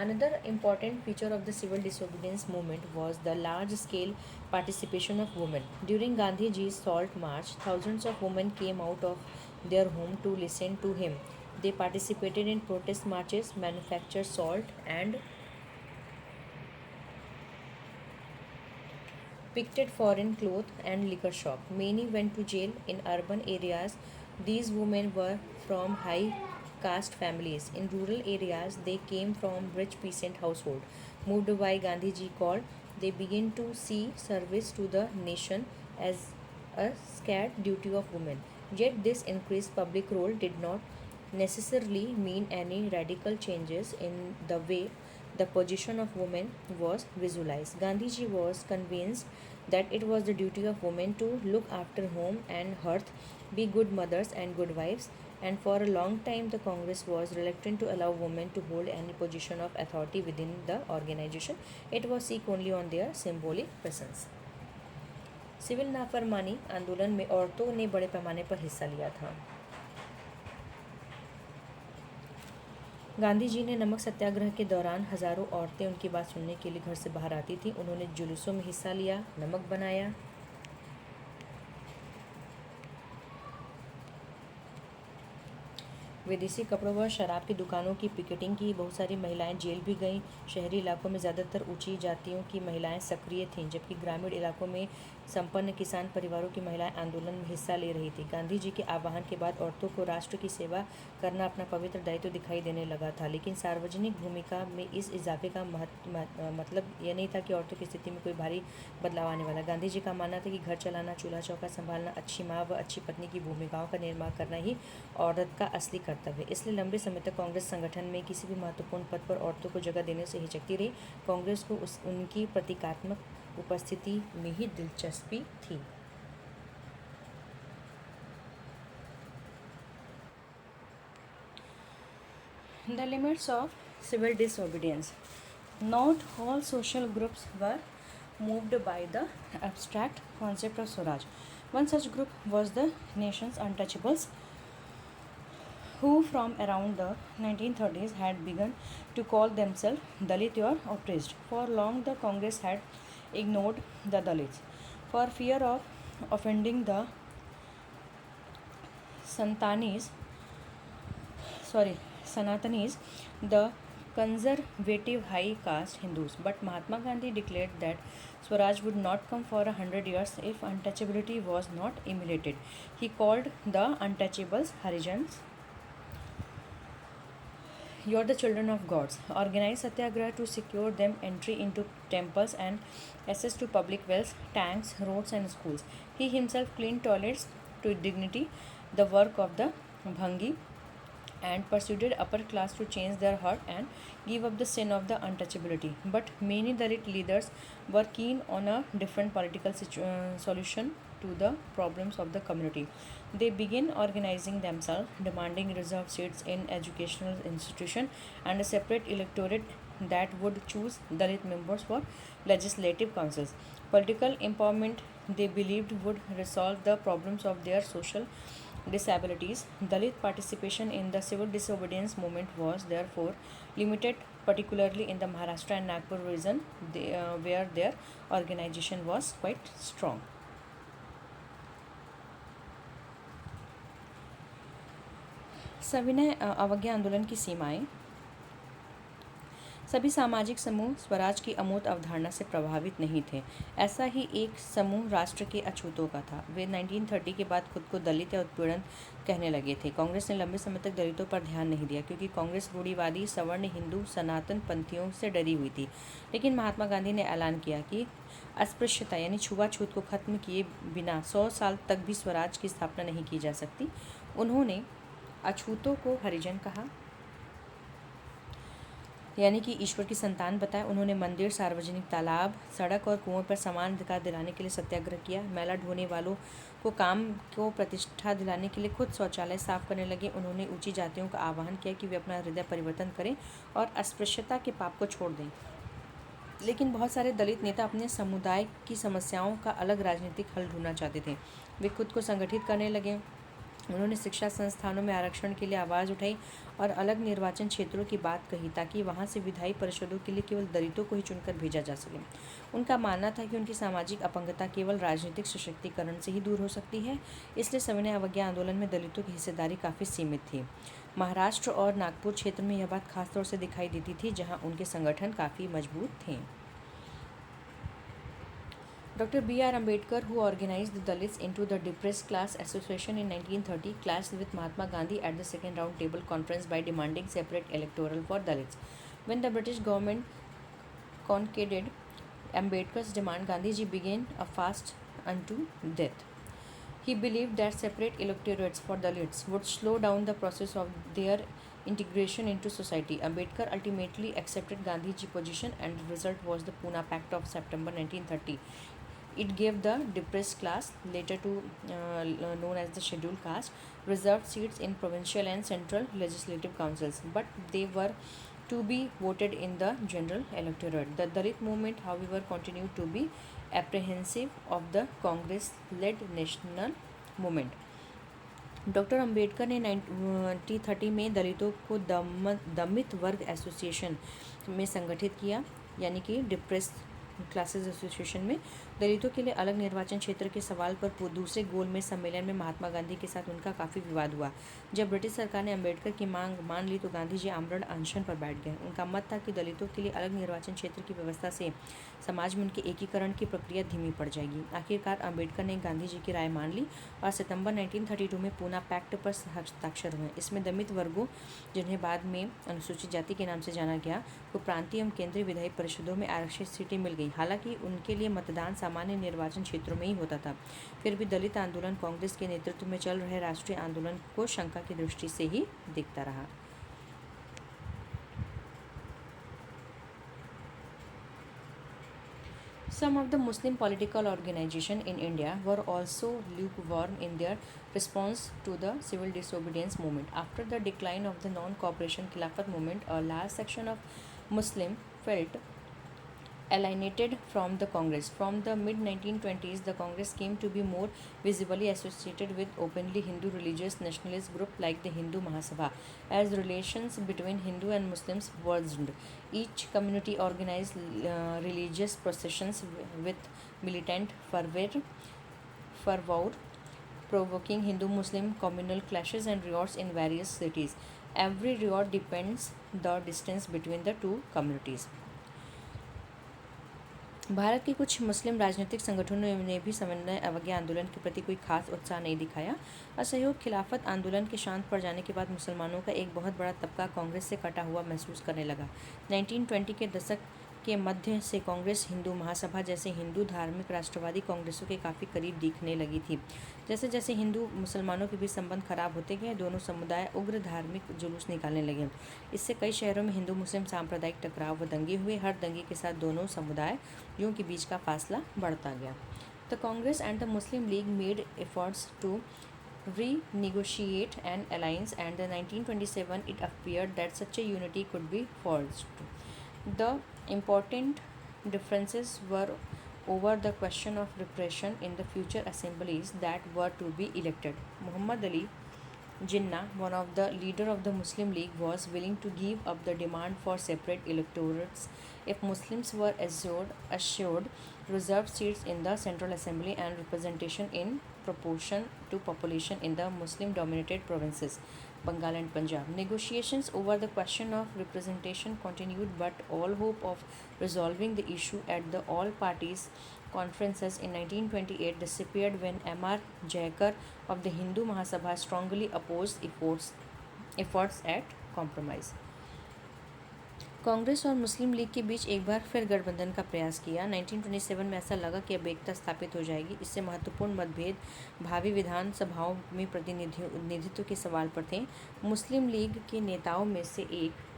Another important feature of the civil disobedience movement was the large-scale participation of women. During Gandhiji's Salt March, thousands of women came out of their home to listen to him. They participated in protest marches, manufactured salt, and picketed foreign cloth and liquor shop. Many went to jail in urban areas. These women were from high caste families. In rural areas, they came from rich peasant household. Moved by Gandhiji called, they began to see service to the nation as a scared duty of women. Yet this increased public role did not necessarily mean any radical changes in the way the position of women was visualized. Gandhiji was convinced that it was the duty of women to look after home and hearth, be good mothers and good wives, and for a long time the Congress was reluctant to allow women to hold any position of authority within the organization. It was seek only on their symbolic presence. Civil नाफरमानी आंदोलन में औरतों ने बड़े पैमाने पर हिस्सा लिया था। गांधी जी ने नमक सत्याग्रह के दौरान हजारों औरतें उनकी बात सुनने के लिए घर से बाहर आती थीं। उन्होंने जुलूसों में हिस्सा लिया, नमक बनाया, विदेशी कपड़ों व शराब की दुकानों की पिकेटिंग की। बहुत सारी महिलाएं जेल भी गईं। शहरी इलाकों में ज़्यादातर ऊंची जातियों की महिलाएं सक्रिय थीं, जबकि ग्रामीण इलाकों में संपन्न किसान परिवारों की महिलाएं आंदोलन में हिस्सा ले रही थी। गांधी जी के आह्वान के बाद औरतों को राष्ट्र की सेवा करना अपना पवित्र दायित्व दिखाई देने लगा था, लेकिन सार्वजनिक भूमिका में इस इजाफे का मतलब यह नहीं था कि औरतों की स्थिति में कोई भारी बदलाव आने वाला। गांधी जी का मानना था कि घर चलाना, चूल्हा चौका संभालना, अच्छी माँ व अच्छी पत्नी की भूमिकाओं का निर्माण करना ही औरत का असली कर्तव्य। इसलिए लंबे समय तक कांग्रेस संगठन में किसी भी महत्वपूर्ण पद पर औरतों को जगह देने से हिचकती रही। कांग्रेस को उनकी प्रतीकात्मक उपस्थिति में ही दिलचस्पी थी। The limits of civil disobedience. Not all social groups were moved by the abstract concept of Swaraj. One such group was the nation's untouchables, who from around the 1930s had begun to call themselves Dalit or oppressed. For long the Congress had ignored the Dalits. For fear of offending the Sanatanis, the conservative high caste Hindus. But Mahatma Gandhi declared that Swaraj would not come for 100 years if untouchability was not emulated. He called the untouchables Harijans. You are the children of gods. Organize satyagraha to secure them entry into temples and access to public wells, tanks, roads and schools. He himself cleaned toilets to dignity, the work of the Bhangi and persuaded upper class to change their heart and give up the sin of the untouchability. But many Dalit leaders were keen on a different political solution to the problems of the community. They began organizing themselves, demanding reserved seats in educational institutions and a separate electorate that would choose Dalit members for legislative councils. Political empowerment they believed would resolve the problems of their social disabilities. Dalit participation in the civil disobedience movement was therefore limited, particularly in the Maharashtra and Nagpur region, where their organization was quite strong. सविनय अवज्ञा आंदोलन की सीमाएं। सभी सामाजिक समूह स्वराज की अमूर्त अवधारणा से प्रभावित नहीं थे। ऐसा ही एक समूह राष्ट्र के अछूतों का था। वे 1930 के बाद खुद को दलित या उत्पीड़न कहने लगे थे। कांग्रेस ने लंबे समय तक दलितों पर ध्यान नहीं दिया क्योंकि कांग्रेस रूढ़िवादी सवर्ण हिंदू सनातन पंथियों से डरी हुई थी। लेकिन महात्मा गांधी ने ऐलान किया कि अस्पृश्यता यानी छुआछूत को खत्म किए बिना 100 साल तक भी स्वराज की स्थापना नहीं की जा सकती। उन्होंने अछूतों को हरिजन कहा, यानी कि ईश्वर की संतान बताया। उन्होंने मंदिर, सार्वजनिक तालाब, सड़क और कुओं पर समान अधिकार दिलाने के लिए सत्याग्रह किया। मैला ढोने वालों को काम को प्रतिष्ठा दिलाने के लिए खुद शौचालय साफ करने लगे। उन्होंने ऊंची जातियों का आह्वान किया कि वे अपना हृदय परिवर्तन करें और अस्पृश्यता के पाप को छोड़ दें। लेकिन बहुत सारे दलित नेता अपने समुदाय की समस्याओं का अलग राजनीतिक हल ढूंढना चाहते थे। वे खुद को संगठित करने लगे। उन्होंने शिक्षा संस्थानों में आरक्षण के लिए आवाज़ उठाई और अलग निर्वाचन क्षेत्रों की बात कही ताकि वहां से विधायी परिषदों के लिए केवल दलितों को ही चुनकर भेजा जा सके। उनका मानना था कि उनकी सामाजिक अपंगता केवल राजनीतिक सशक्तिकरण से ही दूर हो सकती है। इसलिए सविनय अवज्ञा आंदोलन में दलितों की हिस्सेदारी काफ़ी सीमित थी। महाराष्ट्र और नागपुर क्षेत्र में यह बात खासतौर से दिखाई देती थी, जहाँ उनके संगठन काफ़ी मजबूत थे। Dr. B.R. Ambedkar, who organized the Dalits into the Depressed Class Association in 1930, clashed with Mahatma Gandhi at the Second Round Table Conference by demanding separate electoral for Dalits. When the British government conceded Ambedkar's demand, Gandhiji began a fast unto death. He believed that separate electorates for Dalits would slow down the process of their integration into society. Ambedkar ultimately accepted Gandhiji's position, and the result was the Pune Pact of September 1930. It gave the depressed class, later known as the scheduled caste, reserved seats in provincial and central legislative councils, but they were to be voted in the general electorate. The Dalit movement, however, continued to be apprehensive of the Congress-led national movement. Doctor Ambedkar ने 1930 में दलितों को दमित वर्ग एसोसिएशन में संगठित किया, यानी कि डिप्रेस्ड क्लासेस एसोसिएशन में। दलितों के लिए अलग निर्वाचन क्षेत्र के सवाल पर दूसरे गोलमेज सम्मेलन में महात्मा गांधी के साथ उनका काफ़ी विवाद हुआ। जब ब्रिटिश सरकार ने अंबेडकर की मांग मान ली तो गांधी जी आमरण अनशन पर बैठ गए। उनका मत था कि दलितों के लिए अलग निर्वाचन क्षेत्र की व्यवस्था से समाज में उनके एकीकरण की प्रक्रिया धीमी पड़ जाएगी। आखिरकार अंबेडकर ने गांधी जी की राय मान ली और सितंबर 1932 में पूना पैक्ट पर हस्ताक्षर हुए। इसमें दमित वर्गों, जिन्हें बाद में अनुसूचित जाति के नाम से जाना गया, को प्रांतीय एवं केंद्रीय विधायी परिषदों में आरक्षित सीटें मिल गई। हालांकि उनके लिए मतदान सामान्य निर्वाचन क्षेत्रों में ही होता था। फिर भी दलित आंदोलन कांग्रेस के नेतृत्व में चल रहे राष्ट्रीय आंदोलन को शंका की दृष्टि से ही देखता रहा। Some of the Muslim political organizations in India were also lukewarm in their response to the civil disobedience movement. After the decline of the non-cooperation Khilafat movement, a large section of Muslims felt alienated from the Congress. From the mid-1920s, the Congress came to be more visibly associated with openly Hindu religious nationalist groups like the Hindu Mahasabha. As relations between Hindu and Muslims worsened, each community organized religious processions with militant fervor, provoking Hindu-Muslim communal clashes and riots in various cities. Every riot depends the distance between the two communities. Bharat के कुछ मुस्लिम राजनीतिक संगठनों ने भी सविनय अवज्ञा आंदोलन के प्रति कोई खास उत्साह नहीं दिखाया। असहयोग खिलाफत आंदोलन के शांत पड़ जाने के बाद मुसलमानों का एक बहुत बड़ा तबका कांग्रेस से कटा हुआ महसूस करने लगा। 1920 के दशक के मध्य से कांग्रेस हिंदू महासभा जैसे हिंदू धार्मिक राष्ट्रवादी कांग्रेसों के काफ़ी करीब दिखने लगी थी। जैसे जैसे हिंदू मुसलमानों के बीच संबंध खराब होते गए, दोनों समुदाय उग्र धार्मिक जुलूस निकालने लगे। इससे कई शहरों में हिंदू मुस्लिम सांप्रदायिक टकराव व दंगे हुए। हर दंगे के साथ दोनों समुदायों के बीच का फासला बढ़ता गया। The Congress and the Muslim League made efforts to renegotiate an alliance, and in 1927 it appeared that such a unity could be forged. The important differences were over the question of repression in the future assemblies that were to be elected. Muhammad Ali Jinnah, one of the leader of the Muslim League, was willing to give up the demand for separate electorates if Muslims were assured reserved seats in the Central Assembly and representation in proportion to population in the Muslim-dominated provinces, Bengal and Punjab. Negotiations over the question of representation continued, but all hope of resolving the issue at the all parties conferences in 1928 disappeared when M.R. Jayakar of the Hindu Mahasabha strongly opposed efforts at compromise. Congress और मुस्लिम लीग के बीच एक बार फिर गठबंधन का प्रयास किया। 1927 में ऐसा लगा कि अब एकता स्थापित हो जाएगी। इससे महत्वपूर्ण मतभेद भावी विधानसभाओं में प्रतिनिधित्व के सवाल पर थे। मुस्लिम लीग के नेताओं में से एक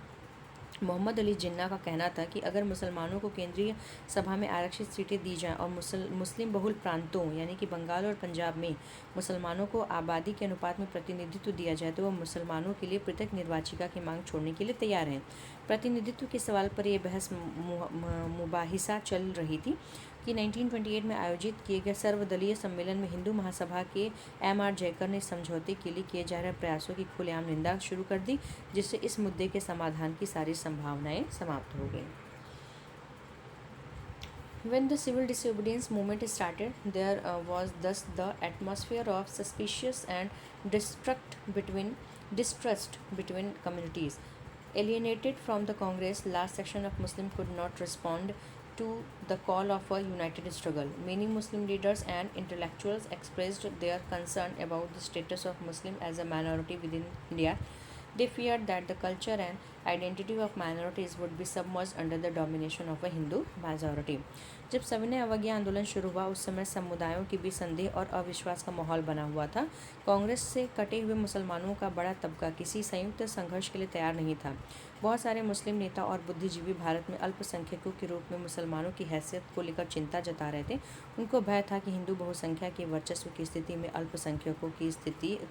मोहम्मद अली जिन्ना का कहना था कि अगर मुसलमानों को केंद्रीय सभा में आरक्षित सीटें दी जाएं और मुस्लिम बहुल प्रांतों यानी कि बंगाल और पंजाब में मुसलमानों को आबादी के अनुपात में प्रतिनिधित्व दिया जाए तो वह मुसलमानों के लिए पृथक निर्वाचिका की मांग छोड़ने के लिए तैयार हैं। प्रतिनिधित्व के सवाल पर यह बहस मुबाहिसा चल रही थी कि 1928 में आयोजित किए गए सर्वदलीय सम्मेलन में हिंदू महासभा के M.R. जयकर ने समझौते के लिए किए जा रहे प्रयासों की खुलेआम निंदा शुरू कर दी, जिससे इस मुद्दे के समाधान की सारी संभावनाएं समाप्त हो गईं। When the civil disobedience movement started, there was thus the atmosphere of suspicious and distrust between communities. Alienated from the Congress, last section of Muslim could not respond to the call of a united struggle. Many Muslim leaders and intellectuals expressed their concern about the status of Muslim as a minority within India. They feared that the culture and identity of minorities would be submerged under the domination of a Hindu majority. जब सविनय अवज्ञा आंदोलन शुरू हुआ उस समय समुदायों के बीच संदेह और अविश्वास का माहौल बना हुआ था। कांग्रेस से कटे हुए मुसलमानों का बड़ा तबका किसी संयुक्त संघर्ष के लिए तैयार नहीं था। बहुत सारे मुस्लिम नेता और बुद्धिजीवी भारत में अल्पसंख्यकों के रूप में मुसलमानों की हैसियत को लेकर चिंता जता रहे थे। उनको भय था कि हिंदू बहुसंख्या के वर्चस्व की स्थिति में अल्पसंख्यकों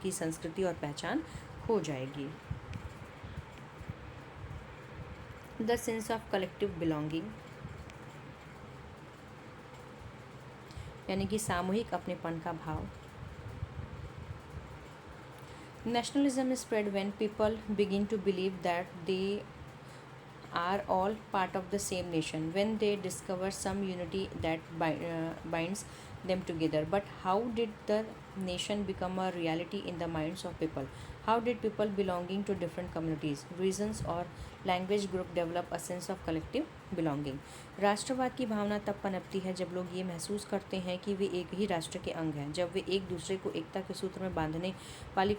की संस्कृति और पहचान खो जाएगी। The sense of collective belonging यानी कि सामूहिक अपनेपन का भाव। Nationalism spread when people begin to believe that they are all part of the same nation, when they discover some unity that binds them together. But how did the nation become a reality in the minds of people? How did people belonging to different communities, regions or language group develop a sense of collective belonging? राष्ट्रवाद की भावना तब पनपती है जब लोग ये महसूस करते हैं कि वे एक ही राष्ट्र के अंग हैं, जब वे एक दूसरे को एकता के सूत्र में बांधने वाली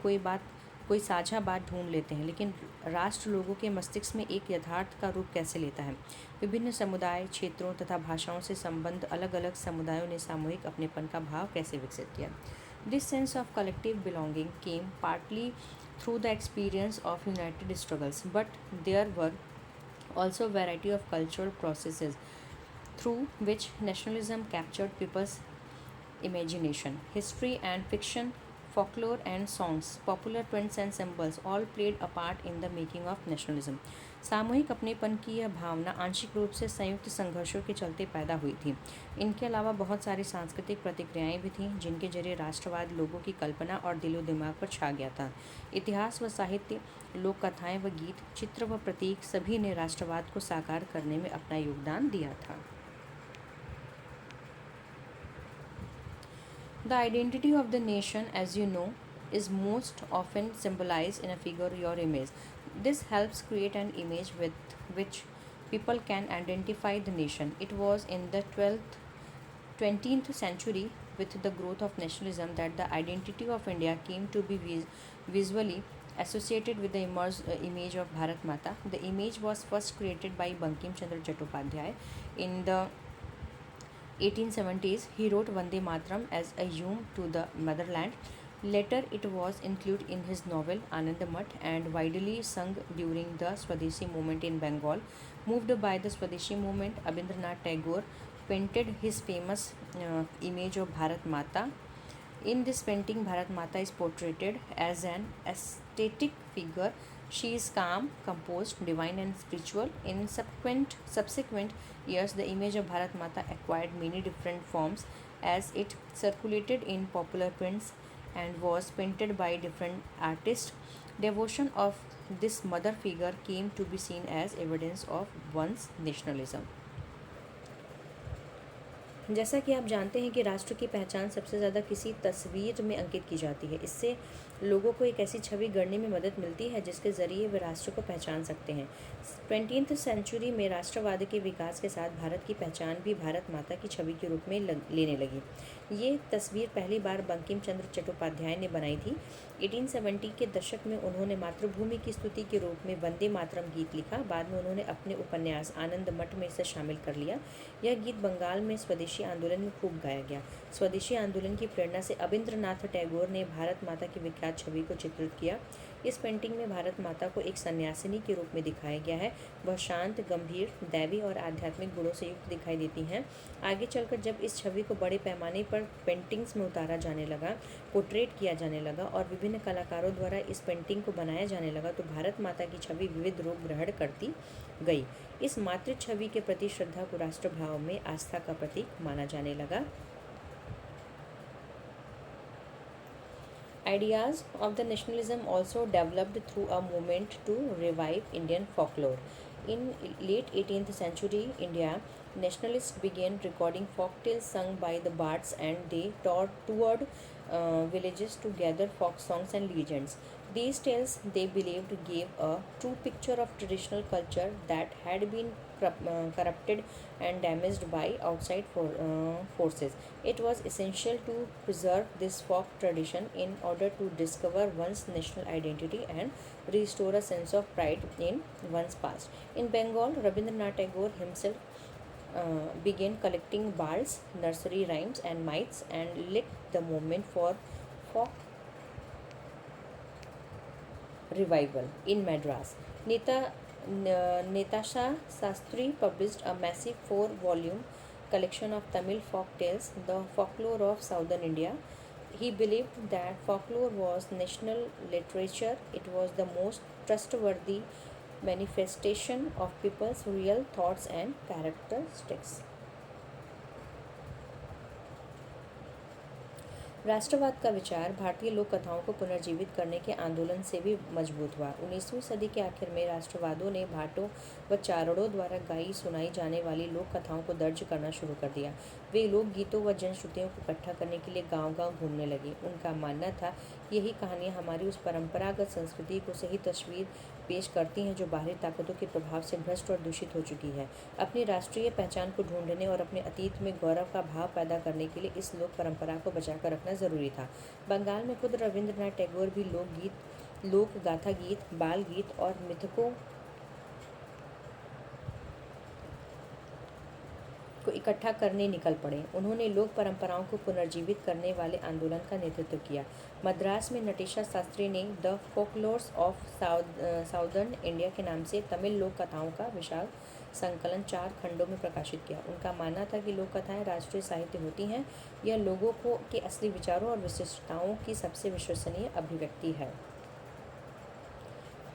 कोई साझा बात ढूंढ लेते हैं। लेकिन राष्ट्र लोगों के मस्तिष्क में एक यथार्थ का रूप कैसे लेता है? विभिन्न समुदाय, क्षेत्रों तथा भाषाओं से संबंध अलग अलग समुदायों ने सामूहिक अपनेपन का भाव कैसे विकसित किया? This sense of collective belonging came partly through the experience of united struggles, but there were also a variety of cultural processes through which nationalism captured people's imagination. History and fiction, folklore and songs, popular trends and symbols all played a part in the making of nationalism. सामूहिक अपनेपन की यह भावना आंशिक रूप से संयुक्त संघर्षों के चलते पैदा हुई थी। इनके अलावा बहुत सारी सांस्कृतिक प्रतिक्रियाएं भी थीं जिनके जरिए राष्ट्रवाद लोगों की कल्पना और दिलो दिमाग पर छा गया था। इतिहास व साहित्य, लोक कथाएं व गीत, चित्र व प्रतीक सभी ने राष्ट्रवाद को साकार करने में अपना योगदान दिया था। The identity of the nation, as you know, is most often symbolized in a figure or image. This helps create an image with which people can identify the nation. It was in the 20th century, with the growth of nationalism, that the identity of India came to be visually associated with the image of Bharat Mata. The image was first created by Bankim Chandra Chattopadhyay in the 1870s. He wrote Vande Mataram as a hymn to the motherland. Later, it was included in his novel Anandamath and widely sung during the Swadeshi movement in Bengal. Moved by the Swadeshi movement, Abindranath Tagore painted his famous image of Bharat Mata. In this painting, Bharat Mata is portrayed as an aesthetic figure. She is calm, composed, divine, and spiritual. In subsequent years, the image of Bharat Mata acquired many different forms as it circulated in popular prints and was painted by different artists. Devotion of this mother figure came to be seen as evidence of one's nationalism. जैसा कि आप जानते हैं कि राष्ट्र की पहचान सबसे ज़्यादा किसी तस्वीर में अंकित की जाती है। इससे लोगों को एक ऐसी छवि गढ़ने में मदद मिलती है जिसके ज़रिए वे राष्ट्र को पहचान सकते हैं। 20th सेंचुरी में राष्ट्रवाद के विकास के साथ भारत की पहचान भी भारत माता की छवि के रूप में लेने लगी। ये तस्वीर पहली बार बंकिम चंद्र चट्टोपाध्याय ने बनाई थी। 1870 के दशक में उन्होंने मातृभूमि की स्तुति के रूप में वंदे मातरम गीत लिखा। बाद में उन्होंने अपने उपन्यास आनंद मठ में इसे शामिल कर लिया। यह गीत बंगाल में स्वदेशी आंदोलन में खूब गाया गया। स्वदेशी आंदोलन की प्रेरणा से अबिंद्रनाथ टैगोर ने भारत माता की विख्यात छवि को चित्रित किया। इस पेंटिंग में भारत माता को एक सन्यासिनी के रूप में दिखाया गया है। वह शांत, गंभीर, दैवी और आध्यात्मिक गुणों से युक्त दिखाई देती हैं। आगे चलकर जब इस छवि को बड़े पैमाने पर पेंटिंग्स में उतारा जाने लगा, पोर्ट्रेट किया जाने लगा और विभिन्न कलाकारों द्वारा इस पेंटिंग को बनाया जाने लगा, तो भारत माता की छवि विविध रूप ग्रहण करती गई। इस मातृ छवि के प्रति श्रद्धा को राष्ट्रभाव में आस्था का प्रतीक माना जाने लगा। Ideas of the nationalism also developed through a movement to revive Indian folklore. In late 18th century India, nationalists began recording folk tales sung by the bards, and they toured villages to gather folk songs and legends. These tales, they believed, gave a true picture of traditional culture that had been corrupted and damaged by outside forces. It was essential to preserve this folk tradition in order to discover one's national identity and restore a sense of pride in one's past. In Bengal, Rabindranath Tagore himself began collecting bards, nursery rhymes, and myths, and lit the movement for folk revival in Madras. Netasha Sastry published a massive 4-volume collection of Tamil folk tales, The Folklore of Southern India. He believed that folklore was national literature. It was the most trustworthy manifestation of people's real thoughts and characteristics. राष्ट्रवाद का विचार भारतीय लोक कथाओं को पुनर्जीवित करने के आंदोलन से भी मजबूत हुआ। 19वीं सदी के आखिर में राष्ट्रवादियों ने भाटों व चारणों द्वारा गाई सुनाई जाने वाली लोक कथाओं को दर्ज करना शुरू कर दिया। वे लोक गीतों व जनश्रुतियों को इकट्ठा करने के लिए गांव-गांव घूमने लगे। उनका मानना था यही कहानियाँ हमारी उस परंपरागत संस्कृति को सही तस्वीर पेश करती हैं जो बाहरी ताकतों के प्रभाव से भ्रष्ट और दूषित हो चुकी है। अपनी राष्ट्रीय पहचान को ढूंढने और अपने अतीत में गौरव का भाव पैदा करने के लिए इस लोक परंपरा को बचाकर रखना ज़रूरी था। बंगाल में खुद रविंद्रनाथ टैगोर भी लोकगीत, लोक गाथा गीत, बाल गीत और मिथकों को इकट्ठा करने निकल पड़े। उन्होंने लोक परंपराओं को पुनर्जीवित करने वाले आंदोलन का नेतृत्व किया। मद्रास में नटेशा शास्त्री ने the folklores of southern India के नाम से तमिल लोक कथाओं का विशाल संकलन 4 खंडों में प्रकाशित किया। उनका मानना था कि लोक कथाएँ राष्ट्रीय साहित्य होती हैं। यह लोगों को के असली विचारों और विशिष्टताओं की सबसे विश्वसनीय अभिव्यक्ति है।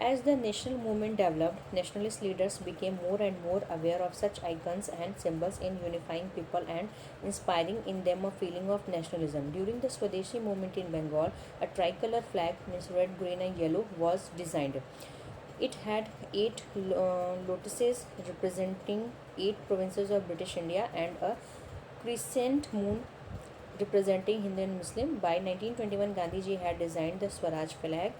As the national movement developed, nationalist leaders became more and more aware of such icons and symbols in unifying people and inspiring in them a feeling of nationalism. During the Swadeshi movement in Bengal, a tricolor flag, means red, green and yellow, was designed. It had 8 lotuses representing 8 provinces of British India and a crescent moon representing Hindu and Muslim. By 1921, Gandhi ji had designed the Swaraj flag.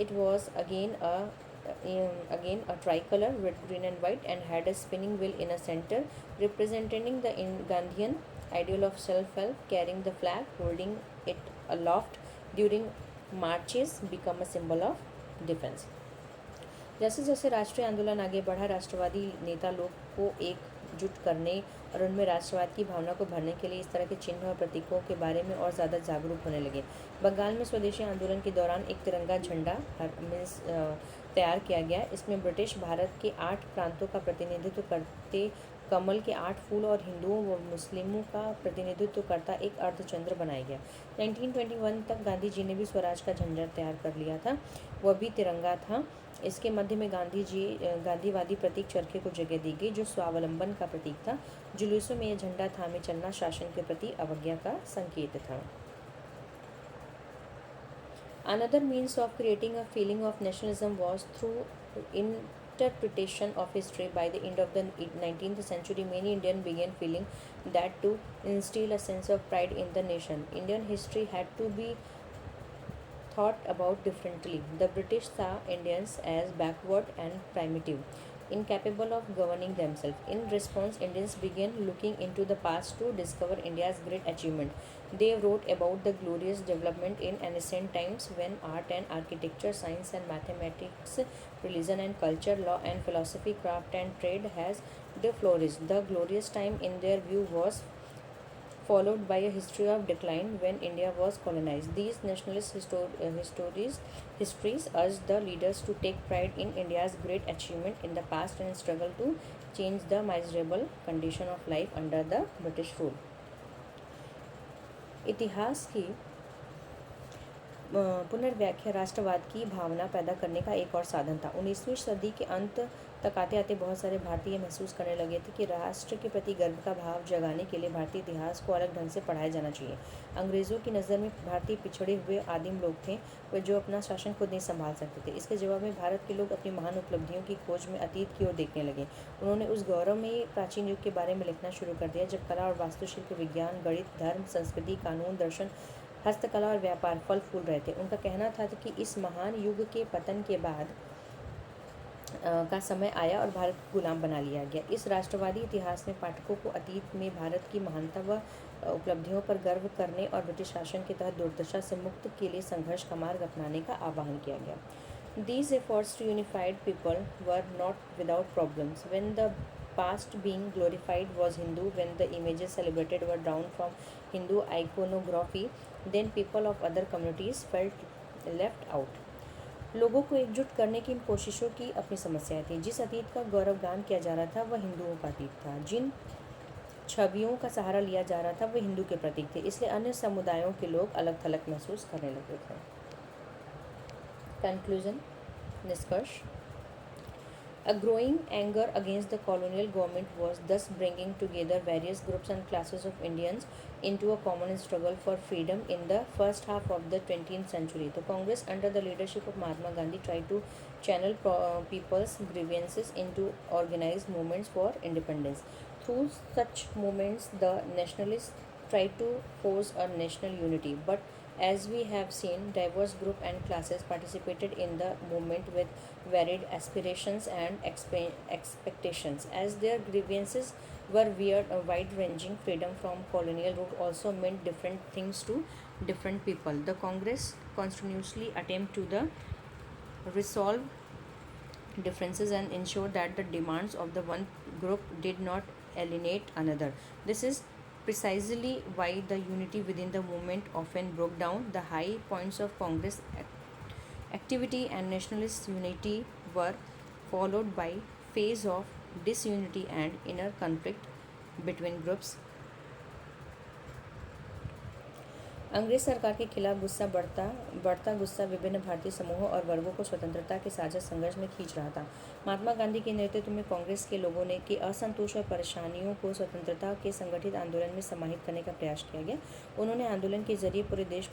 It was again a tricolor, red, green and white, and had a spinning wheel in a center representing the Gandhian ideal of self-help. Carrying the flag, holding it aloft during marches become a symbol of defence. जैसे जैसे राष्ट्रीय आंदोलन आगे बढ़ा, राष्ट्रवादी नेता लोग को एकजुट करने और उनमें राष्ट्रवाद की भावना को भरने के लिए इस तरह के चिन्ह और प्रतीकों के बारे में और ज़्यादा जागरूक होने लगे। बंगाल में स्वदेशी आंदोलन के दौरान एक तिरंगा झंडा तैयार किया गया। इसमें ब्रिटिश भारत के 8 प्रांतों का प्रतिनिधित्व करते कमल के 8 फूल और हिंदुओं व मुस्लिमों का प्रतिनिधित्व करता एक अर्धचंद्र बनाया गया। 1921 तक गांधी जी ने भी स्वराज का झंडा तैयार कर लिया था, वह भी तिरंगा था। इसके मध्य में गांधीवादी प्रतीक चरखे को जगह दी गई, जो स्वावलंबन का प्रतीक था। जुलूसों में यह झंडा थामे चलना शासन के प्रति अवज्ञा का संकेत था। Another means of creating a feeling of nationalism was through interpretation of history. By the end of the 19th century, many Indians began feeling that to instill a sense of pride in the nation, Indian history had to be thought about differently. The British saw Indians as backward and primitive, incapable of governing themselves. In response, Indians began looking into the past to discover India's great achievement. They wrote about the glorious development in ancient times when art and architecture, science and mathematics, religion and culture, law and philosophy, craft and trade has flourished. The glorious time in their view was followed by a history of decline when India was colonized. These nationalist histories urged the leaders to take pride in India's great achievement in the past and struggle to change the miserable condition of life under the British rule. इतिहास की पुनर्व्याख्या राष्ट्रवाद की भावना पैदा करने का एक और साधन था। 19वीं सदी के अंत तक आते आते बहुत सारे भारतीय महसूस करने लगे थे कि राष्ट्र के प्रति गर्व का भाव जगाने के लिए भारतीय इतिहास को अलग ढंग से पढ़ाया जाना चाहिए। अंग्रेज़ों की नज़र में भारतीय पिछड़े हुए आदिम लोग थे, वे जो अपना शासन खुद नहीं संभाल सकते थे। इसके जवाब में भारत के लोग अपनी महान उपलब्धियों की खोज में अतीत की ओर देखने लगे। उन्होंने उस गौरवमयी प्राचीन युग के बारे में लिखना शुरू कर दिया जब कला और वास्तुशिल्प, विज्ञान, गणित, धर्म, संस्कृति, कानून, दर्शन, हस्तकला और व्यापार फल फूल रहे थे। उनका कहना था कि इस महान युग के पतन के बाद का समय आया और भारत को गुलाम बना लिया गया। इस राष्ट्रवादी इतिहास में पाठकों को अतीत में भारत की महानता व उपलब्धियों पर गर्व करने और ब्रिटिश शासन के तहत दुर्दशा से मुक्त के लिए संघर्ष का मार्ग अपनाने का आह्वान किया गया। These efforts to unify people were not without problems. When the past being glorified was Hindu, when the images celebrated were drawn from Hindu iconography, then people of other communities felt left out. लोगों को एकजुट करने की इन कोशिशों की अपनी समस्याएं थी। जिस अतीत का गौरवगान किया जा रहा था वह हिंदुओं का अतीत था। जिन छवियों का सहारा लिया जा रहा था वह हिंदू के प्रतीक थे। इसलिए अन्य समुदायों के लोग अलग थलग महसूस करने लगे थे। कंक्लूजन, निष्कर्ष। A growing anger against the colonial government was thus bringing together various groups and classes of Indians into a common struggle for freedom in the first half of the 20th century. The Congress, under the leadership of Mahatma Gandhi, tried to channel people's grievances into organized movements for independence. Through such movements, the nationalists tried to force a national unity, but as we have seen, diverse groups and classes participated in the movement with varied aspirations and expectations. As their grievances were wide-ranging, freedom from colonial rule also meant different things to different people. The Congress continuously attempted to resolve differences and ensure that the demands of the one group did not alienate another. This is precisely why the unity within the movement often broke down. The high points of Congress activity and nationalist unity were followed by phase of disunity and inner conflict between groups. अंग्रेज सरकार के खिलाफ बढ़ता गुस्सा विभिन्न भारतीय समूहों और वर्गों को स्वतंत्रता के साझा संघर्ष में खींच रहा था। महात्मा गांधी के नेतृत्व में कांग्रेस के लोगों ने की असंतोष और परेशानियों को स्वतंत्रता के संगठित आंदोलन में समाहित करने का प्रयास किया गया। उन्होंने आंदोलन के जरिए पूरे देश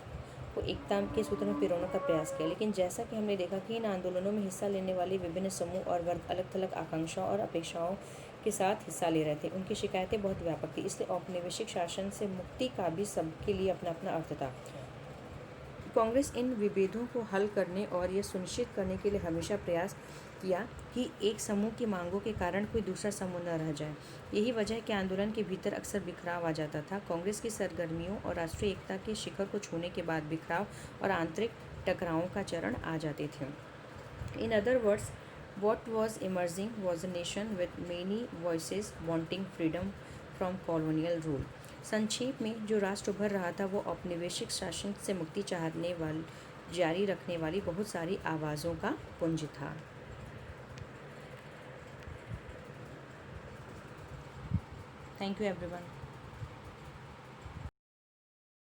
को एकता के सूत्र में पिरोने का प्रयास किया, लेकिन जैसा कि हमने देखा कि इन आंदोलनों में हिस्सा लेने वाले विभिन्न समूह और वर्ग अलग थलग आकांक्षाओं और अपेक्षाओं के साथ हिस्सा ले रहे थे। उनकी शिकायतें बहुत व्यापक थी, इसलिए औपनिवेशिक शासन से मुक्ति का भी सबके लिए अपना अपना अर्थ था। कांग्रेस इन विभेदों को हल करने और यह सुनिश्चित करने के लिए हमेशा प्रयास किया कि एक समूह की मांगों के कारण कोई दूसरा समूह न रह जाए। यही वजह है कि आंदोलन के भीतर अक्सर बिखराव आ जाता था। कांग्रेस की सरगर्मियों और राष्ट्रीय एकता के शिखर को छूने के बाद बिखराव और आंतरिक टकरावों का चरण आ जाते थे। In other words, what was emerging was a nation with many voices wanting freedom from colonial rule. संक्षेप में जो राष्ट्र उभर रहा था वो औपनिवेशिक शासन से मुक्ति चाहने वाली जारी रखने वाली बहुत सारी आवाज़ों का पुंज था. Thank you everyone.